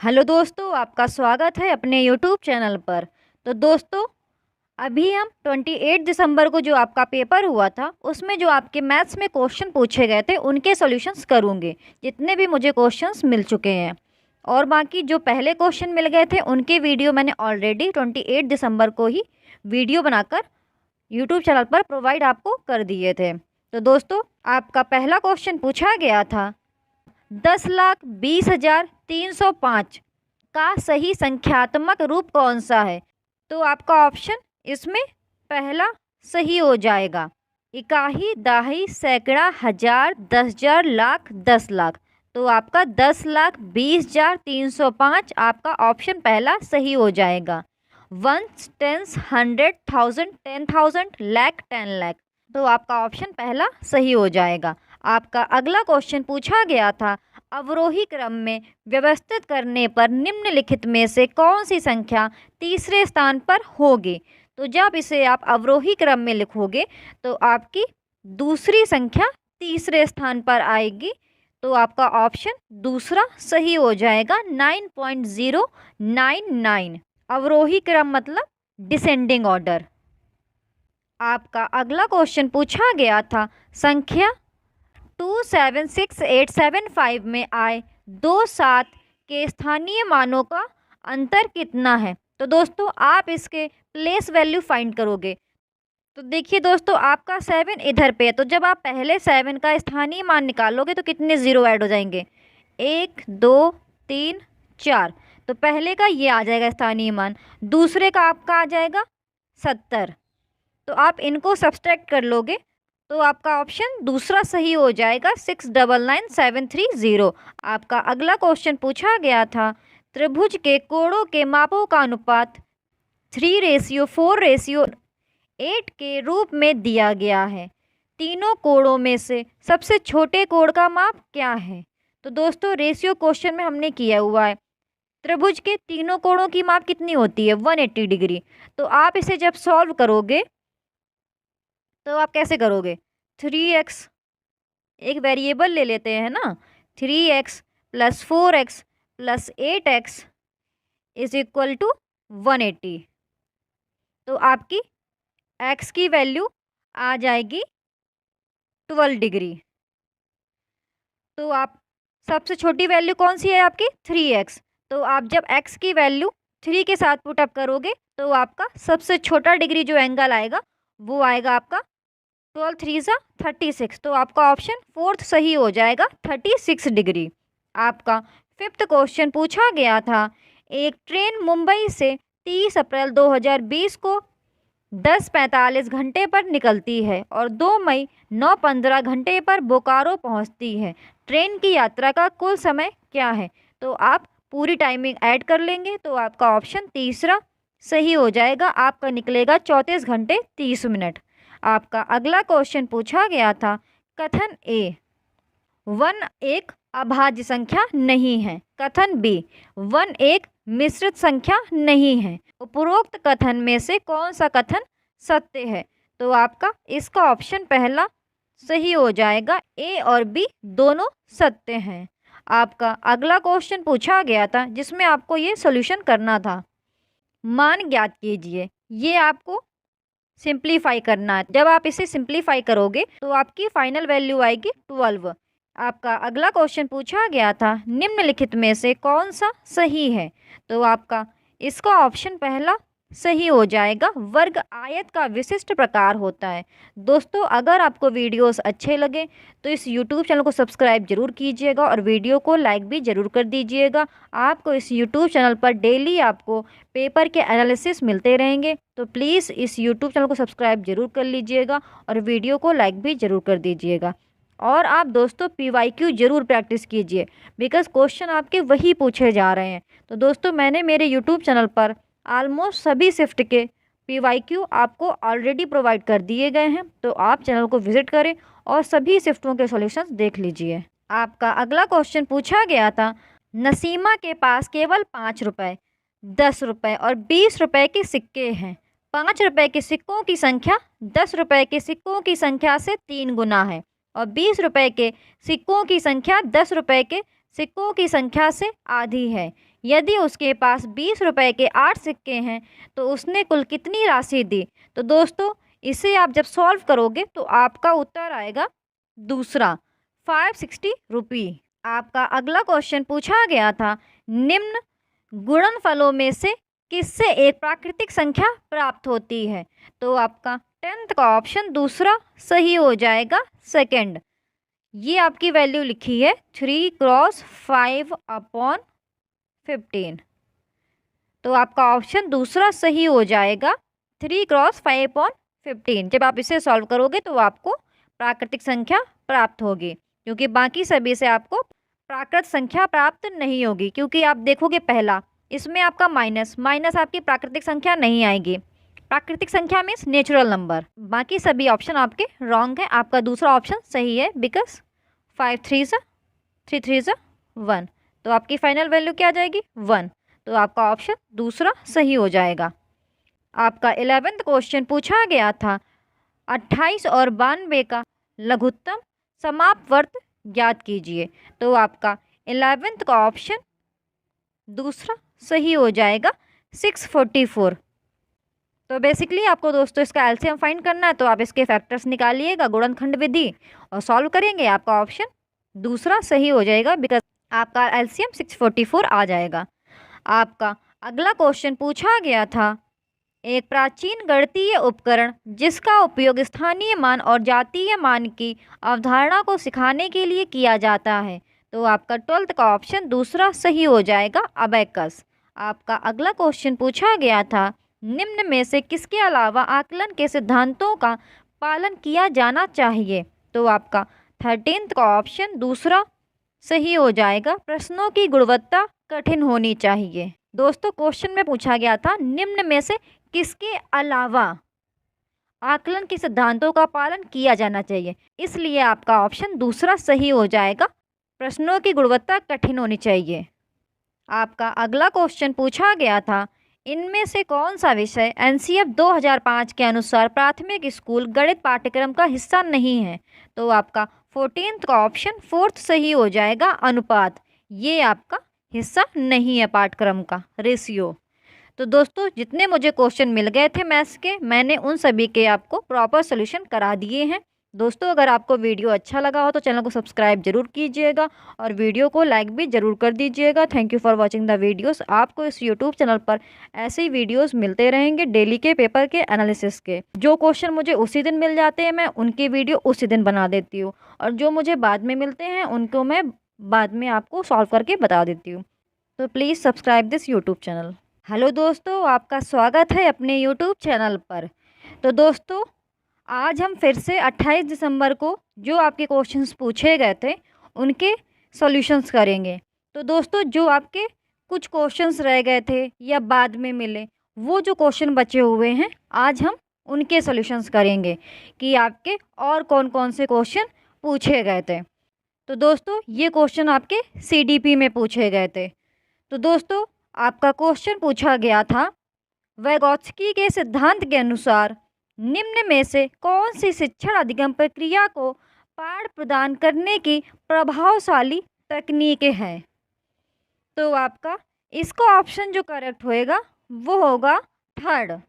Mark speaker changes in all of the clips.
Speaker 1: Hello दोस्तों, आपका स्वागत है अपने यूट्यूब चैनल पर। तो दोस्तों, अभी हम 28 दिसंबर को जो आपका पेपर हुआ था उसमें जो आपके मैथ्स में क्वेश्चन पूछे गए थे उनके सॉल्यूशंस करूँगे, जितने भी मुझे क्वेश्चंस मिल चुके हैं। और बाकी जो पहले क्वेश्चन मिल गए थे उनके वीडियो मैंने ऑलरेडी 28 दिसंबर को ही वीडियो बनाकर यूट्यूब चैनल पर प्रोवाइड आपको कर दिए थे। तो दोस्तों, आपका पहला क्वेश्चन पूछा गया था 10,20,305 का सही संख्यात्मक रूप कौन सा है। तो आपका ऑप्शन इसमें पहला सही हो जाएगा। इकाई, दाही, सैकड़ा, हजार, 10,000, लाख, 10 लाख। तो आपका 10,20,305 आपका ऑप्शन पहला सही हो जाएगा। Ones, tens, 100,000, 10,000, lakh, 10 lakh. तो आपका ऑप्शन पहला सही हो जाएगा। आपका अगला क्वेश्चन पूछा गया था अवरोही क्रम में व्यवस्थित करने पर निम्नलिखित में से कौन सी संख्या तीसरे स्थान पर होगी। तो जब इसे आप अवरोही क्रम में लिखोगे तो आपकी दूसरी संख्या तीसरे स्थान पर आएगी। तो आपका ऑप्शन दूसरा सही हो जाएगा, 9.099। अवरोही क्रम मतलब डिसेंडिंग ऑर्डर। आपका अगला क्वेश्चन पूछा गया था संख्या 276875 में आए दो 7 के स्थानीय मानों का अंतर कितना है। तो दोस्तों, आप इसके प्लेस वैल्यू फाइंड करोगे। तो देखिए दोस्तों, आपका 7 इधर पे है, तो जब आप पहले 7 का स्थानीय मान निकालोगे तो कितने ज़ीरो ऐड हो जाएंगे, 1 2 3 4। तो पहले का ये आ जाएगा स्थानीय मान, दूसरे का आपका आ जाएगा 70। तो आप इनको सब्सट्रैक्ट कर लोगे तो आपका ऑप्शन दूसरा सही हो जाएगा, 699,730। आपका अगला क्वेश्चन पूछा गया था त्रिभुज के कोणों के मापों का अनुपात 3:4:8 के रूप में दिया गया है। तीनों कोणों में से सबसे छोटे कोण का माप क्या है। तो दोस्तों, रेशियो क्वेश्चन में हमने किया हुआ है। त्रिभुज के तीनों कोणों की माप कितनी होती है, 180 डिग्री। तो आप इसे जब सॉल्व करोगे तो आप कैसे करोगे, 3x, एक वेरिएबल ले लेते हैं ना, 3x + 4x + 8x is equal to 180। तो आपकी x की वैल्यू आ जाएगी 12 डिग्री। तो आप सबसे छोटी वैल्यू कौन सी है आपकी, 3x। तो आप जब x की वैल्यू 3 के साथ पुटअप करोगे तो आपका सबसे छोटा डिग्री जो एंगल आएगा वो आएगा आपका 12 3 सा 36। तो आपका ऑप्शन फोर्थ सही हो जाएगा, 36 डिग्री। आपका फिफ्थ क्वेश्चन पूछा गया था एक ट्रेन मुंबई से 30 अप्रैल 2020 को 10:45 घंटे पर निकलती है और 2 मई 9:15 घंटे पर बोकारो पहुंचती है। ट्रेन की यात्रा का कुल समय क्या है। तो आप पूरी टाइमिंग ऐड कर लेंगे तो आपका ऑप्शन तीसरा सही हो जाएगा, आपका निकलेगा 34 घंटे 30 मिनट। आपका अगला क्वेश्चन पूछा गया था कथन ए 1 एक अभाज्य संख्या नहीं है, कथन बी 1 एक मिश्रित संख्या नहीं है। उपरोक्त कथन में से कौन सा कथन सत्य है। तो आपका इसका ऑप्शन पहला सही हो जाएगा, ए और बी दोनों सत्य हैं। आपका अगला क्वेश्चन पूछा गया था जिसमें आपको ये सॉल्यूशन करना था, मान ज्ञात कीजिए। ये आपको सिंप्लीफाई करना है। जब आप इसे सिंप्लीफाई करोगे तो आपकी फाइनल वैल्यू आएगी 12। आपका अगला क्वेश्चन पूछा गया था निम्नलिखित में से कौन सा सही है। तो आपका इसका ऑप्शन पहला सही हो जाएगा, वर्ग आयत का विशिष्ट प्रकार होता है। दोस्तों, अगर आपको वीडियोस अच्छे लगे तो इस यूट्यूब चैनल को सब्सक्राइब जरूर कीजिएगा और वीडियो को लाइक भी ज़रूर कर दीजिएगा। आपको इस यूट्यूब चैनल पर डेली आपको पेपर के एनालिसिस मिलते रहेंगे, तो प्लीज़ इस यूट्यूब चैनल को सब्सक्राइब जरूर कर लीजिएगा और वीडियो को लाइक भी ज़रूर कर दीजिएगा। और आप दोस्तों PYQ जरूर प्रैक्टिस कीजिए, बिकॉज क्वेश्चन आपके वही पूछे जा रहे हैं। तो दोस्तों, मैंने मेरे यूट्यूब चैनल पर ऑलमोस्ट सभी शिफ्ट के PYQ आपको ऑलरेडी प्रोवाइड कर दिए गए हैं, तो आप चैनल को विजिट करें और सभी शिफ्टों के सॉल्यूशंस देख लीजिए। आपका अगला क्वेश्चन पूछा गया था नसीमा के पास केवल 5 रुपये, 10 रुपये और 20 रुपये के सिक्के हैं। 5 रुपये के सिक्कों की संख्या 10 रुपये के सिक्कों की संख्या से 3 गुना है और 20 रुपये के सिक्कों की संख्या 10 रुपये के सिक्कों की संख्या से आधी है। यदि उसके पास 20 रुपए के 8 सिक्के हैं तो उसने कुल कितनी राशि दी। तो दोस्तों इसे आप जब सॉल्व करोगे तो आपका उत्तर आएगा दूसरा 560 रुपी। आपका अगला क्वेश्चन पूछा गया था, निम्न गुणनफलों में से किससे एक प्राकृतिक संख्या प्राप्त होती है। तो आपका 10th का ऑप्शन दूसरा सही हो जाएगा, सेकंड। ये आपकी वैल्यू लिखी है 3 क्रॉस 5/15। तो आपका ऑप्शन दूसरा सही हो जाएगा 3 क्रॉस 5/15। जब आप इसे सॉल्व करोगे तो आपको प्राकृतिक संख्या प्राप्त होगी, क्योंकि बाकी सभी से आपको प्राकृत संख्या प्राप्त नहीं होगी। क्योंकि आप देखोगे पहला, इसमें आपका माइनस माइनस आपकी प्राकृतिक संख्या नहीं आएगी। प्राकृतिक संख्या मीन्स नेचुरल नंबर। बाकी सभी ऑप्शन आपके रॉन्ग है। आपका दूसरा ऑप्शन सही है, बिकॉज 5 3 3 3 1। तो आपकी फाइनल वैल्यू क्या आ जाएगी 1। तो आपका ऑप्शन दूसरा सही हो जाएगा। आपका 11th क्वेश्चन पूछा गया था, 28 और 92 का लघुत्तम समाप्त वर्त ज्ञात कीजिए। तो आपका 11th का ऑप्शन दूसरा सही हो जाएगा 644। तो बेसिकली आपको दोस्तों इसका एलसीएम फाइंड करना है, तो आप इसके फैक्टर्स निकालिएगा गुणनखंड विधि और सॉल्व करेंगे। आपका ऑप्शन दूसरा सही हो जाएगा, बिकॉज आपका एलसीएम 644 आ जाएगा। आपका अगला क्वेश्चन पूछा गया था, एक प्राचीन गणितीय उपकरण जिसका उपयोग स्थानीय मान और जातीय मान की अवधारणा को सिखाने के लिए किया जाता है। तो आपका 12th का ऑप्शन दूसरा सही हो जाएगा, अबेकस। आपका अगला क्वेश्चन पूछा गया था, निम्न में से किसके अलावा आकलन के सिद्धांतों का पालन किया जाना चाहिए। तो आपका 13th का ऑप्शन दूसरा सही हो जाएगा, प्रश्नों की गुणवत्ता कठिन होनी चाहिए। दोस्तों क्वेश्चन में पूछा गया था, निम्न में से किसके अलावा आकलन के सिद्धांतों का पालन किया जाना चाहिए, इसलिए आपका ऑप्शन दूसरा सही हो जाएगा, प्रश्नों की गुणवत्ता कठिन होनी चाहिए। आपका अगला क्वेश्चन पूछा गया था, इनमें से कौन सा विषय एनसीएफ 2005 के अनुसार प्राथमिक स्कूल गणित पाठ्यक्रम का हिस्सा नहीं है। तो आपका 14th का ऑप्शन 4th सही हो जाएगा, अनुपात। ये आपका हिस्सा नहीं है पाठ्यक्रम का, रेशियो। तो दोस्तों जितने मुझे क्वेश्चन मिल गए थे मैथ्स के, मैंने उन सभी के आपको प्रॉपर सोल्यूशन करा दिए हैं। दोस्तों अगर आपको वीडियो अच्छा लगा हो तो चैनल को सब्सक्राइब जरूर कीजिएगा और वीडियो को लाइक भी ज़रूर कर दीजिएगा। Thank you for watching the videos. आपको इस यूट्यूब चैनल पर ऐसे ही वीडियोस मिलते रहेंगे डेली के पेपर के एनालिसिस के। जो क्वेश्चन मुझे उसी दिन मिल जाते हैं मैं उनकी वीडियो उसी दिन बना देती हूँ, और जो मुझे बाद में मिलते हैं उनको मैं बाद में आपको सॉल्व करके बता देती हूँ। तो please subscribe this YouTube channel. Hello दोस्तों, आपका स्वागत है अपने यूट्यूब चैनल पर। तो दोस्तों आज हम फिर से 28 दिसंबर को जो आपके क्वेश्चंस पूछे गए थे उनके सॉल्यूशंस करेंगे। तो दोस्तों जो आपके कुछ क्वेश्चंस रह गए थे या बाद में मिले, वो जो क्वेश्चन बचे हुए हैं आज हम उनके सॉल्यूशंस करेंगे कि आपके और कौन कौन से क्वेश्चन पूछे गए थे। तो दोस्तों ये क्वेश्चन आपके सीडीपी में पूछे गए थे। तो दोस्तों आपका क्वेश्चन पूछा गया था, वैगोत्स्की के सिद्धांत के अनुसार निम्न में से कौन सी शिक्षण अधिगम प्रक्रिया को पाठ प्रदान करने की प्रभावशाली तकनीक है। तो आपका इसका ऑप्शन जो करेक्ट होएगा वो होगा थर्ड।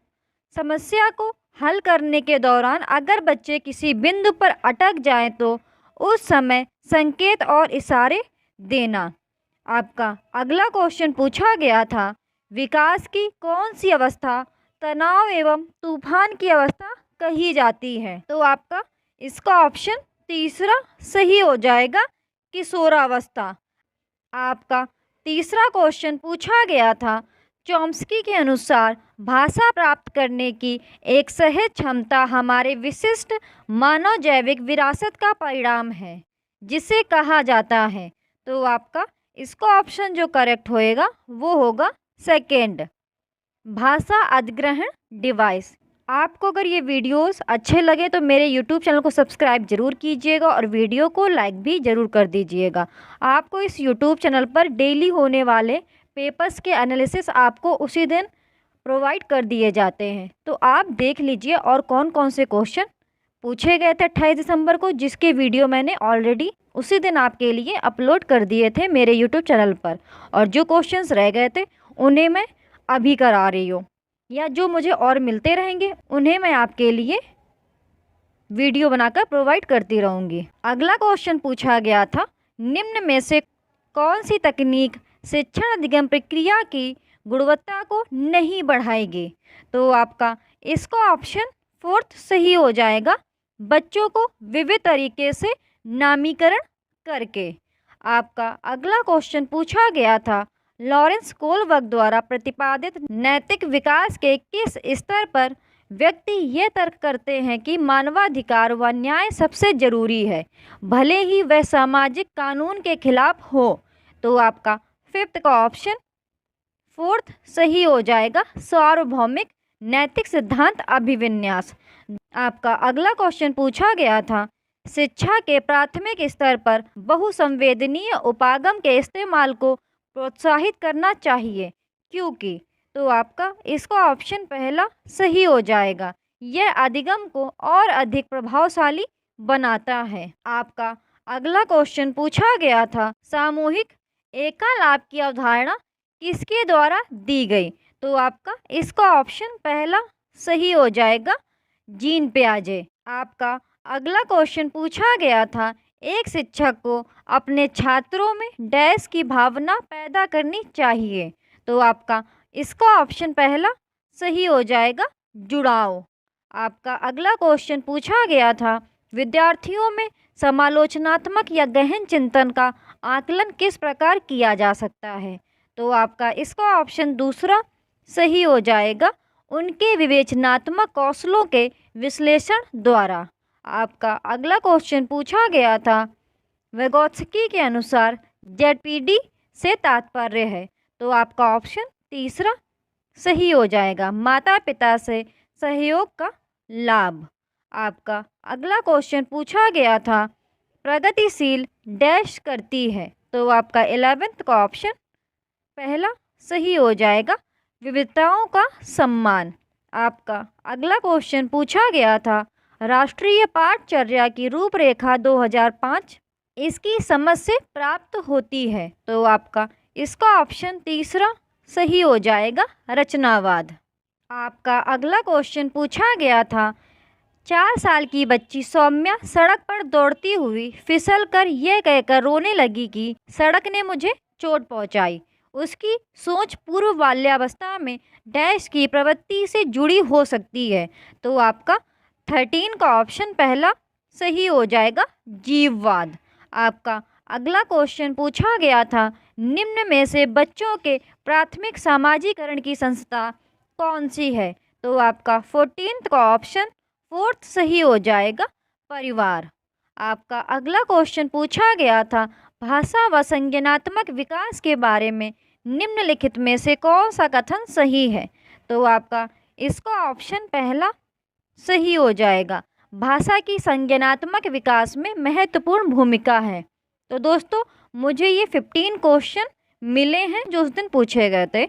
Speaker 1: समस्या को हल करने के दौरान अगर बच्चे किसी बिंदु पर अटक जाए तो उस समय संकेत और इशारे देना। आपका अगला क्वेश्चन पूछा गया था, विकास की कौन सी अवस्था तनाव एवं तूफान की अवस्था कही जाती है। तो आपका इसका ऑप्शन तीसरा सही हो जाएगा, किशोरावस्था। आपका तीसरा क्वेश्चन पूछा गया था, चॉम्स्की के अनुसार भाषा प्राप्त करने की एक सहज क्षमता हमारे विशिष्ट मानव जैविक विरासत का परिणाम है जिसे कहा जाता है। तो आपका इसका ऑप्शन जो करेक्ट होएगा वो होगा सेकेंड, भाषा अधिग्रहण डिवाइस। आपको अगर ये वीडियोस अच्छे लगे तो मेरे यूट्यूब चैनल को सब्सक्राइब जरूर कीजिएगा और वीडियो को लाइक भी ज़रूर कर दीजिएगा। आपको इस यूट्यूब चैनल पर डेली होने वाले पेपर्स के एनालिसिस आपको उसी दिन प्रोवाइड कर दिए जाते हैं, तो आप देख लीजिए और कौन कौन से क्वेश्चन पूछे गए थे 28 दिसंबर को, जिसके वीडियो मैंने ऑलरेडी उसी दिन आपके लिए अपलोड कर दिए थे मेरे यूट्यूब चैनल पर। और जो क्वेश्चंस रह गए थे उन्हें मैं अभी करा रही हूँ, या जो मुझे और मिलते रहेंगे उन्हें मैं आपके लिए वीडियो बनाकर प्रोवाइड करती रहूँगी। अगला क्वेश्चन पूछा गया था, निम्न में से कौन सी तकनीक शिक्षण अधिगम प्रक्रिया की गुणवत्ता को नहीं बढ़ाएगी? तो आपका इसका ऑप्शन 4 सही हो जाएगा, बच्चों को विविध तरीके से नामीकरण करके। आपका अगला क्वेश्चन पूछा गया था, लॉरेंस कोलवर्ग द्वारा प्रतिपादित नैतिक विकास के किस स्तर पर व्यक्ति ये तर्क करते हैं कि मानवाधिकार व न्याय सबसे जरूरी है, भले ही वह सामाजिक कानून के खिलाफ हो? तो आपका 5th का ऑप्शन 4 सही हो जाएगा, सार्वभौमिक नैतिक सिद्धांत अभिविन्यास। आपका अगला क्वेश्चन पूछा गया था, शिक्षा के प्राथमिक स्तर पर बहुसंवेदनीय उपागम के इस्तेमाल को प्रोत्साहित करना चाहिए, क्योंकि? तो आपका इसका ऑप्शन पहला सही हो जाएगा, यह अधिगम को और अधिक प्रभावशाली बनाता है। आपका अगला क्वेश्चन पूछा गया था, सामूहिक एकालाप की अवधारणा किसके द्वारा दी गई? तो आपका इसका ऑप्शन पहला सही हो जाएगा, जीन पियाजे। आपका अगला क्वेश्चन पूछा गया था, एक शिक्षक को अपने छात्रों में डैश की भावना पैदा करनी चाहिए? तो आपका इसका ऑप्शन पहला सही हो जाएगा, जुड़ाव। आपका अगला क्वेश्चन पूछा गया था, विद्यार्थियों में समालोचनात्मक या गहन चिंतन का आकलन किस प्रकार किया जा सकता है? तो आपका इसका ऑप्शन दूसरा सही हो जाएगा, उनके विवेचनात्मक कौशलों के विश्लेषण द्वारा। आपका अगला क्वेश्चन पूछा गया था, वेगोत्स्की के अनुसार जेडपीडी से तात्पर्य है? तो आपका ऑप्शन तीसरा सही हो जाएगा, माता पिता से सहयोग का लाभ। आपका अगला क्वेश्चन पूछा गया था, प्रगतिशील डैश करती है? तो आपका 11th का ऑप्शन पहला सही हो जाएगा, विविधताओं का सम्मान। आपका अगला क्वेश्चन पूछा गया था, राष्ट्रीय पाठचर्या की रूपरेखा 2005 इसकी समझ से प्राप्त होती है? तो आपका इसका ऑप्शन तीसरा सही हो जाएगा, रचनावाद। आपका अगला क्वेश्चन पूछा गया था, 4 साल की बच्ची सौम्या सड़क पर दौड़ती हुई फिसलकर यह कहकर रोने लगी कि सड़क ने मुझे चोट पहुंचाई। उसकी सोच पूर्व बाल्यावस्था में डैश की प्रवृत्ति से जुड़ी हो सकती है? तो आपका 13 का ऑप्शन पहला सही हो जाएगा, जीववाद। आपका अगला क्वेश्चन पूछा गया था, निम्न में से बच्चों के प्राथमिक सामाजिकरण की संस्था कौन सी है? तो आपका 14th का ऑप्शन 4th सही हो जाएगा, परिवार। आपका अगला क्वेश्चन पूछा गया था, भाषा व संज्ञानात्मक विकास के बारे में निम्नलिखित में से कौन सा कथन सही है? तो आपका इसका ऑप्शन पहला सही हो जाएगा, भाषा की संज्ञानात्मक विकास में महत्वपूर्ण भूमिका है। तो दोस्तों, मुझे ये 15 क्वेश्चन मिले हैं जो उस दिन पूछे गए थे।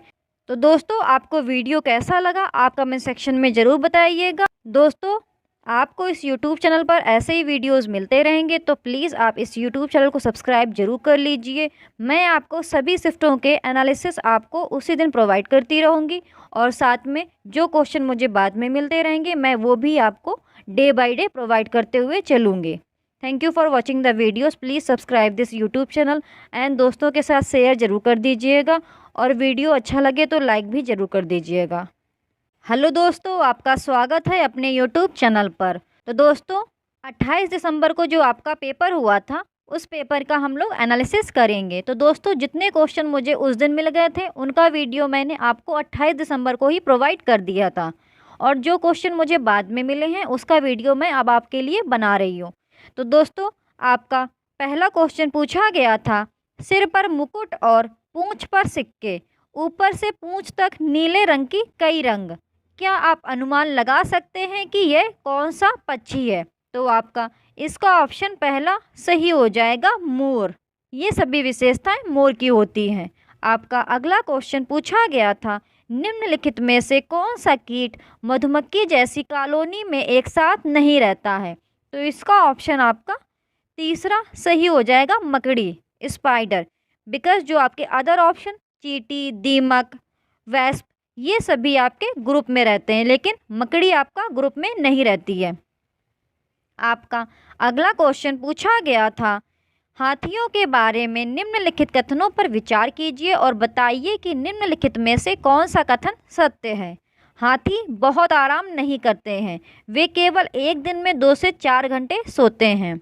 Speaker 1: तो दोस्तों, आपको वीडियो कैसा लगा आप कमेंट सेक्शन में ज़रूर बताइएगा। दोस्तों, आपको इस YouTube चैनल पर ऐसे ही वीडियोस मिलते रहेंगे, तो प्लीज़ आप इस YouTube चैनल को सब्सक्राइब जरूर कर लीजिए। मैं आपको सभी शिफ्टों के एनालिसिस आपको उसी दिन प्रोवाइड करती रहूँगी, और साथ में जो क्वेश्चन मुझे बाद में मिलते रहेंगे मैं वो भी आपको डे बाय डे प्रोवाइड करते हुए चलूँगी। Thank you for watching the videos. Please subscribe this YouTube channel and दोस्तों के साथ शेयर ज़रूर कर दीजिएगा, और वीडियो अच्छा लगे तो लाइक भी ज़रूर कर दीजिएगा। हेलो दोस्तों, आपका स्वागत है अपने यूट्यूब चैनल पर। तो दोस्तों, 28 दिसंबर को जो आपका पेपर हुआ था उस पेपर का हम लोग एनालिसिस करेंगे। तो दोस्तों, जितने क्वेश्चन मुझे उस दिन मिल गए थे उनका वीडियो मैंने आपको 28 दिसंबर को ही प्रोवाइड कर दिया था, और जो क्वेश्चन मुझे बाद में मिले हैं उसका वीडियो मैं अब आपके लिए बना रही हूँ। तो दोस्तों, आपका पहला क्वेश्चन पूछा गया था, सिर पर मुकुट और पूंछ पर सिक्के, ऊपर से पूंछ तक नीले रंग की कई रंग, क्या आप अनुमान लगा सकते हैं कि यह कौन सा पक्षी है? तो आपका इसका ऑप्शन पहला सही हो जाएगा, मोर। ये सभी विशेषताएं मोर की होती हैं। आपका अगला क्वेश्चन पूछा गया था, निम्नलिखित में से कौन सा कीट मधुमक्खी जैसी कॉलोनी में एक साथ नहीं रहता है? तो इसका ऑप्शन आपका तीसरा सही हो जाएगा, मकड़ी, स्पाइडर। बिकॉज जो आपके अदर ऑप्शन चींटी, दीमक, वेस्प, ये सभी आपके ग्रुप में रहते हैं, लेकिन मकड़ी आपका ग्रुप में नहीं रहती है। आपका अगला क्वेश्चन पूछा गया था, हाथियों के बारे में निम्नलिखित कथनों पर विचार कीजिए और बताइए कि निम्नलिखित में से कौन सा कथन सत्य है। हाथी बहुत आराम नहीं करते हैं, वे केवल एक दिन में 2 से 4 घंटे सोते हैं।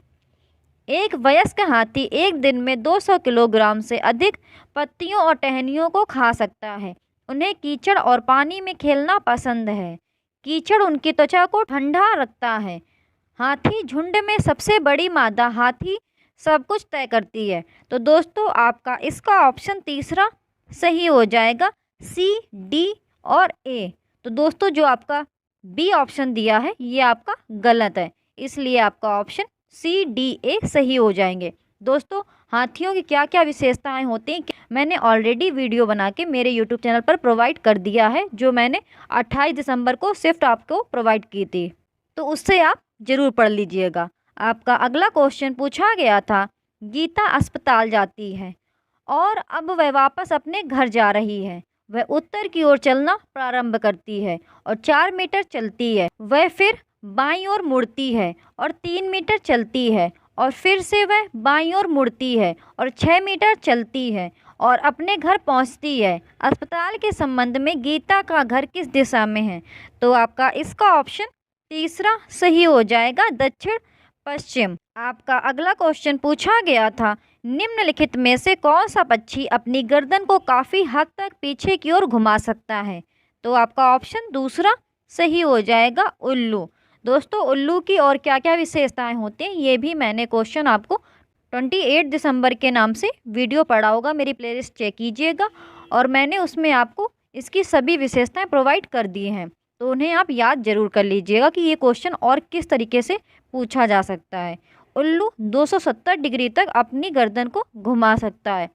Speaker 1: एक वयस्क हाथी एक दिन में 200 किलोग्राम से अधिक पत्तियों और टहनियों को खा सकता है। उन्हें कीचड़ और पानी में खेलना पसंद है। कीचड़ उनकी त्वचा को ठंडा रखता है। हाथी झुंड में सबसे बड़ी मादा हाथी सब कुछ तय करती है। तो दोस्तों आपका इसका ऑप्शन तीसरा सही हो जाएगा, सी, डी और ए। तो दोस्तों जो आपका बी ऑप्शन दिया है ये आपका गलत है, इसलिए आपका ऑप्शन सी, डी, ए सही हो जाएंगे। दोस्तों हाथियों की क्या क्या विशेषताएं होती हैं मैंने ऑलरेडी वीडियो बना के मेरे यूट्यूब चैनल पर प्रोवाइड कर दिया है, जो मैंने 28 दिसंबर को सिर्फ आपको प्रोवाइड की थी, तो उससे आप ज़रूर पढ़ लीजिएगा। आपका अगला क्वेश्चन पूछा गया था, गीता अस्पताल जाती है और अब वह वापस अपने घर जा रही है। वह उत्तर की ओर चलना प्रारंभ करती है और 4 मीटर चलती है। वह फिर बाईं ओर मुड़ती है और 3 मीटर चलती है और फिर से वह बाईं ओर मुड़ती है और 6 मीटर चलती है और अपने घर पहुंचती है। अस्पताल के संबंध में गीता का घर किस दिशा में है? तो आपका इसका ऑप्शन तीसरा सही हो जाएगा, दक्षिण पश्चिम। आपका अगला क्वेश्चन पूछा गया था, निम्नलिखित में से कौन सा पक्षी अपनी गर्दन को काफ़ी हद तक पीछे की ओर घुमा सकता है? तो आपका ऑप्शन दूसरा सही हो जाएगा, उल्लू। दोस्तों उल्लू की और क्या क्या विशेषताएं होती हैं ये भी मैंने क्वेश्चन आपको 28 दिसंबर के नाम से वीडियो पढ़ा होगा, मेरी प्लेलिस्ट चेक कीजिएगा, और मैंने उसमें आपको इसकी सभी विशेषताएं प्रोवाइड कर दी हैं, तो उन्हें आप याद जरूर कर लीजिएगा कि ये क्वेश्चन और किस तरीके से पूछा जा सकता है। उल्लू 270 डिग्री तक अपनी गर्दन को घुमा सकता है।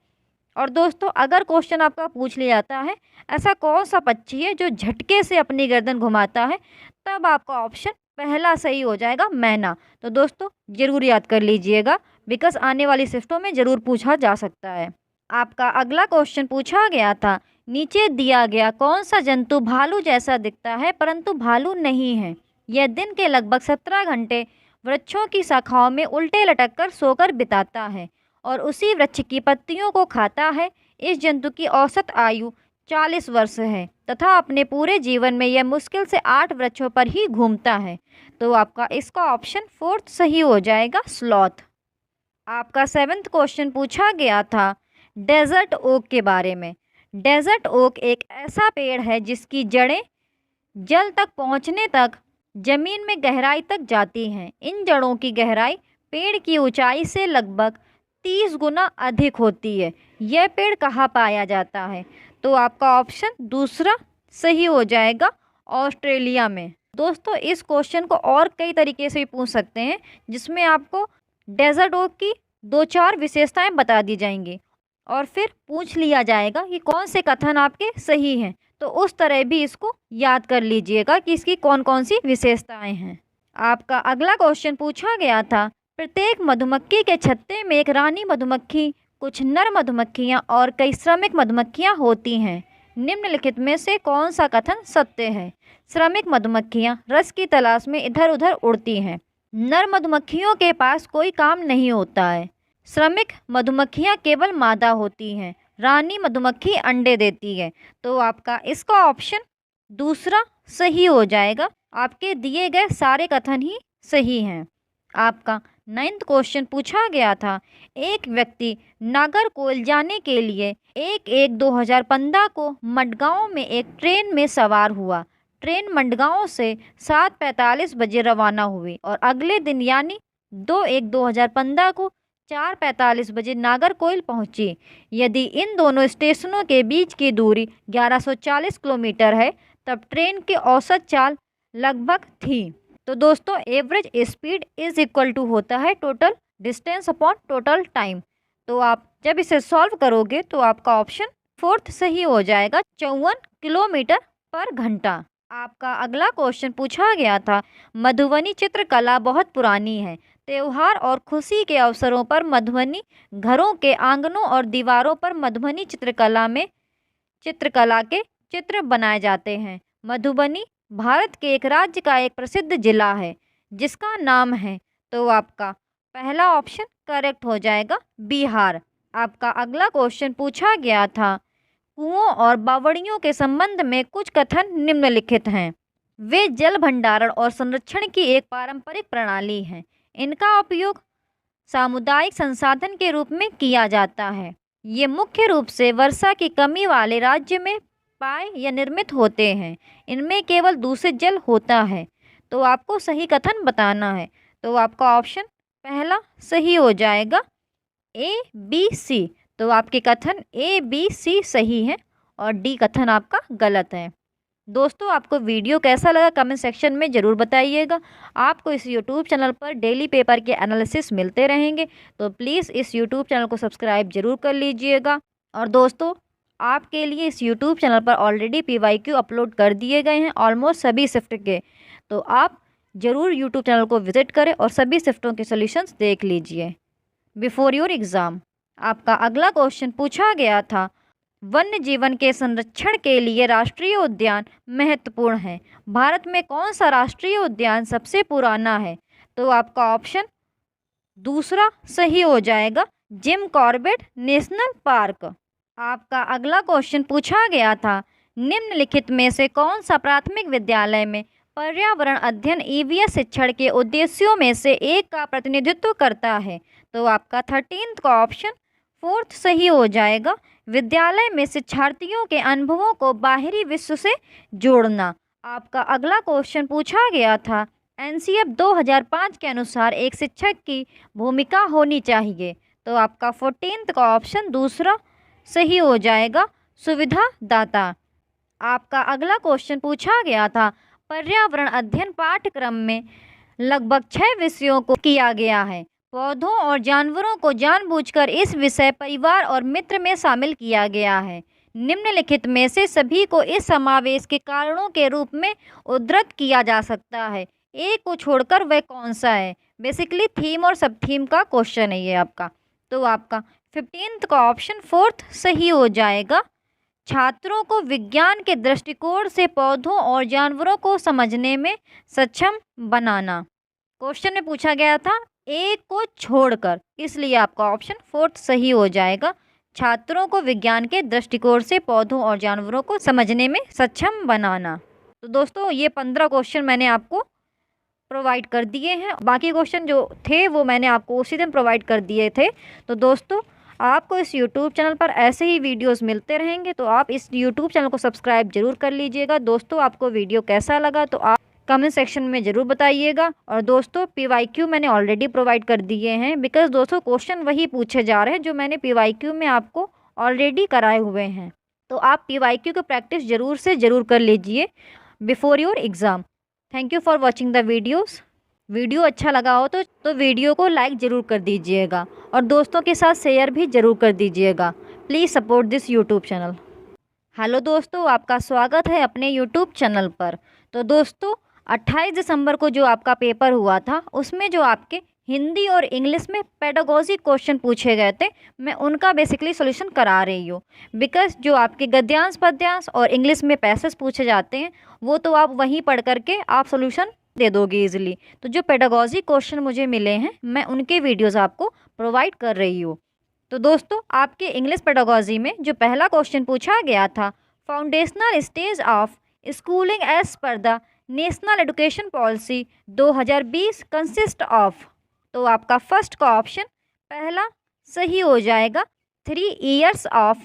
Speaker 1: और दोस्तों अगर क्वेश्चन आपका पूछ लिया जाता है ऐसा कौन सा पक्षी है जो झटके से अपनी गर्दन घुमाता है, तब आपका ऑप्शन पहला सही हो जाएगा, मैना। तो दोस्तों ज़रूर याद कर लीजिएगा, बिकॉज आने वाली शिफ्टों में ज़रूर पूछा जा सकता है। आपका अगला क्वेश्चन पूछा गया था, नीचे दिया गया कौन सा जंतु भालू जैसा दिखता है परंतु भालू नहीं है? यह दिन के लगभग 17 घंटे वृक्षों की शाखाओं में उल्टे लटककर सोकर बिताता है और उसी वृक्ष की पत्तियों को खाता है। इस जंतु की औसत आयु 40 वर्ष है तथा अपने पूरे जीवन में यह मुश्किल से 8 वृक्षों पर ही घूमता है। तो आपका इसका ऑप्शन फोर्थ सही हो जाएगा, स्लॉथ। आपका 7वां क्वेश्चन पूछा गया था डेजर्ट ओक के बारे में। डेजर्ट ओक एक ऐसा पेड़ है जिसकी जड़ें जल तक पहुंचने तक जमीन में गहराई तक जाती हैं। इन जड़ों की गहराई पेड़ की ऊंचाई से लगभग 30 गुना अधिक होती है। यह पेड़ कहाँ पाया जाता है? तो आपका ऑप्शन दूसरा सही हो जाएगा, ऑस्ट्रेलिया में। दोस्तों इस क्वेश्चन को और कई तरीके से भी पूछ सकते हैं, जिसमें आपको डेजर्ट ओक की 2-4 विशेषताएं बता दी जाएंगी और फिर पूछ लिया जाएगा कि कौन से कथन आपके सही हैं। तो उस तरह भी इसको याद कर लीजिएगा कि इसकी कौन कौन सी विशेषताएं हैं। आपका अगला क्वेश्चन पूछा गया था, प्रत्येक मधुमक्खी के छत्ते में एक रानी मधुमक्खी, कुछ नर मधुमक्खियां और कई श्रमिक मधुमक्खियां होती हैं। निम्नलिखित में से कौन सा कथन सत्य है? श्रमिक मधुमक्खियां रस की तलाश में इधर उधर उड़ती हैं। नर मधुमक्खियों के पास कोई काम नहीं होता है। श्रमिक मधुमक्खियां केवल मादा होती हैं। रानी मधुमक्खी अंडे देती है। तो आपका इसका ऑप्शन दूसरा सही हो जाएगा। आपके दिए गए सारे कथन ही सही हैं। आपका 9वां क्वेश्चन पूछा गया था, एक व्यक्ति नागरकोइल जाने के लिए 1/1/2015 को मडगांव में एक ट्रेन में सवार हुआ। ट्रेन मडगांव से 7:45 बजे रवाना हुई और अगले दिन यानी 2/1/2015 को 4:45 बजे नागरकोइल पहुंची। यदि इन दोनों स्टेशनों के बीच की दूरी 1140 किलोमीटर है तब ट्रेन की औसत चाल लगभग थी। तो दोस्तों average speed is equal to होता है total distance upon total time. तो आप जब इसे सॉल्व करोगे तो आपका ऑप्शन फोर्थ सही हो जाएगा, 54 किलोमीटर पर घंटा। आपका अगला क्वेश्चन पूछा गया था, मधुबनी चित्रकला बहुत पुरानी है। त्योहार और खुशी के अवसरों पर मधुबनी घरों के आंगनों और दीवारों पर मधुबनी चित्रकला के चित्र बनाए जाते हैं। मधुबनी भारत के एक राज्य का एक प्रसिद्ध जिला है जिसका नाम है, तो आपका पहला ऑप्शन करेक्ट हो जाएगा बिहार। आपका अगला क्वेश्चन पूछा गया था, कुओं और बावड़ियों के संबंध में कुछ कथन निम्नलिखित हैं। वे जल भंडारण और संरक्षण की एक पारंपरिक प्रणाली है। इनका उपयोग सामुदायिक संसाधन के रूप में किया जाता है। ये मुख्य रूप से वर्षा की कमी वाले राज्य में पाए या निर्मित होते हैं। इनमें केवल दूषित जल होता है। तो आपको सही कथन बताना है। तो आपका ऑप्शन पहला सही हो जाएगा, ए बी सी। तो आपके कथन ए बी सी सही है और डी कथन आपका गलत है। दोस्तों, आपको वीडियो कैसा लगा कमेंट सेक्शन में ज़रूर बताइएगा। आपको इस यूट्यूब चैनल पर डेली पेपर के एनालिसिस मिलते रहेंगे, तो प्लीज़ इस यूट्यूब चैनल को सब्सक्राइब जरूर कर लीजिएगा। और दोस्तों, आपके लिए इस यूट्यूब चैनल पर ऑलरेडी PYQ अपलोड कर दिए गए हैं ऑलमोस्ट सभी शिफ्ट के, तो आप ज़रूर यूट्यूब चैनल को विजिट करें और सभी शिफ्टों के सोल्यूशंस देख लीजिए बिफोर योर एग्ज़ाम। आपका अगला क्वेश्चन पूछा गया था, वन्य जीवन के संरक्षण के लिए राष्ट्रीय उद्यान महत्वपूर्ण है। भारत में कौन सा राष्ट्रीय उद्यान सबसे पुराना है? तो आपका ऑप्शन दूसरा सही हो जाएगा, जिम कॉर्बेट नेशनल पार्क। आपका अगला क्वेश्चन पूछा गया था, निम्नलिखित में से कौन सा प्राथमिक विद्यालय में पर्यावरण अध्ययन EVS शिक्षण के उद्देश्यों में से एक का प्रतिनिधित्व करता है? तो आपका 13th का ऑप्शन फोर्थ सही हो जाएगा, विद्यालय में शिक्षार्थियों के अनुभवों को बाहरी विश्व से जोड़ना। आपका अगला क्वेश्चन पूछा गया था, NCF 2005 के अनुसार एक शिक्षक की भूमिका होनी चाहिए। तो आपका 14th का ऑप्शन दूसरा सही हो जाएगा, सुविधादाता। आपका अगला क्वेश्चन पूछा गया था, पर्यावरण अध्ययन पाठ्यक्रम में लगभग 6 विषयों को किया गया है। पौधों और जानवरों को जानबूझकर इस विषय परिवार और मित्र में शामिल किया गया है। निम्नलिखित में से सभी को इस समावेश के कारणों के रूप में उद्धृत किया जा सकता है। एक को छोड़कर वह कौन सा है? बेसिकली थीम और सब थीम का क्वेश्चन है ये आपका। तो आपका 15th का ऑप्शन फोर्थ सही हो जाएगा, छात्रों को विज्ञान के दृष्टिकोण से पौधों और जानवरों को समझने में सक्षम बनाना। क्वेश्चन में पूछा गया था एक को छोड़कर, इसलिए आपका ऑप्शन फोर्थ सही हो जाएगा, छात्रों को विज्ञान के दृष्टिकोण से पौधों और जानवरों को समझने में सक्षम बनाना। तो दोस्तों, ये 15 क्वेश्चन मैंने आपको प्रोवाइड कर दिए हैं। बाकी क्वेश्चन जो थे वो मैंने आपको उसी दिन प्रोवाइड कर दिए थे। तो दोस्तों, आपको इस YouTube चैनल पर ऐसे ही वीडियोस मिलते रहेंगे, तो आप इस YouTube चैनल को सब्सक्राइब जरूर कर लीजिएगा। दोस्तों, आपको वीडियो कैसा लगा तो आप कमेंट सेक्शन में ज़रूर बताइएगा। और दोस्तों, PYQ मैंने ऑलरेडी प्रोवाइड कर दिए हैं, बिकॉज दोस्तों क्वेश्चन वही पूछे जा रहे हैं जो मैंने PYQ में आपको ऑलरेडी कराए हुए हैं। तो आप PYQ की प्रैक्टिस ज़रूर से ज़रूर कर लीजिए before your exam. Thank you for watching the videos. Video अच्छा लगा हो तो वीडियो को लाइक ज़रूर कर दीजिएगा और दोस्तों के साथ शेयर भी ज़रूर कर दीजिएगा। Please support this YouTube channel. Hello दोस्तों, आपका स्वागत है अपने यूट्यूब चैनल पर। तो दोस्तों, 28 दिसंबर को जो आपका पेपर हुआ था उसमें जो आपके हिंदी और इंग्लिश में पेडागॉजी क्वेश्चन पूछे गए थे, मैं उनका बेसिकली सॉल्यूशन करा रही हूँ। बिकॉज जो आपके गद्यांश पद्यांश और इंग्लिश में पैसेज पूछे जाते हैं वो तो आप वहीं पढ़ करके आप सॉल्यूशन दे दोगे इजीली। तो जो पेडागॉजी क्वेश्चन मुझे मिले हैं मैं उनके वीडियोज़ आपको प्रोवाइड कर रही हूँ। तो दोस्तों, आपके इंग्लिश पेडागॉजी में जो पहला क्वेश्चन पूछा गया था, foundational stage of schooling as per the national education policy 2020 consist of. तो आपका फर्स्ट का ऑप्शन पहला सही हो जाएगा, 3 years of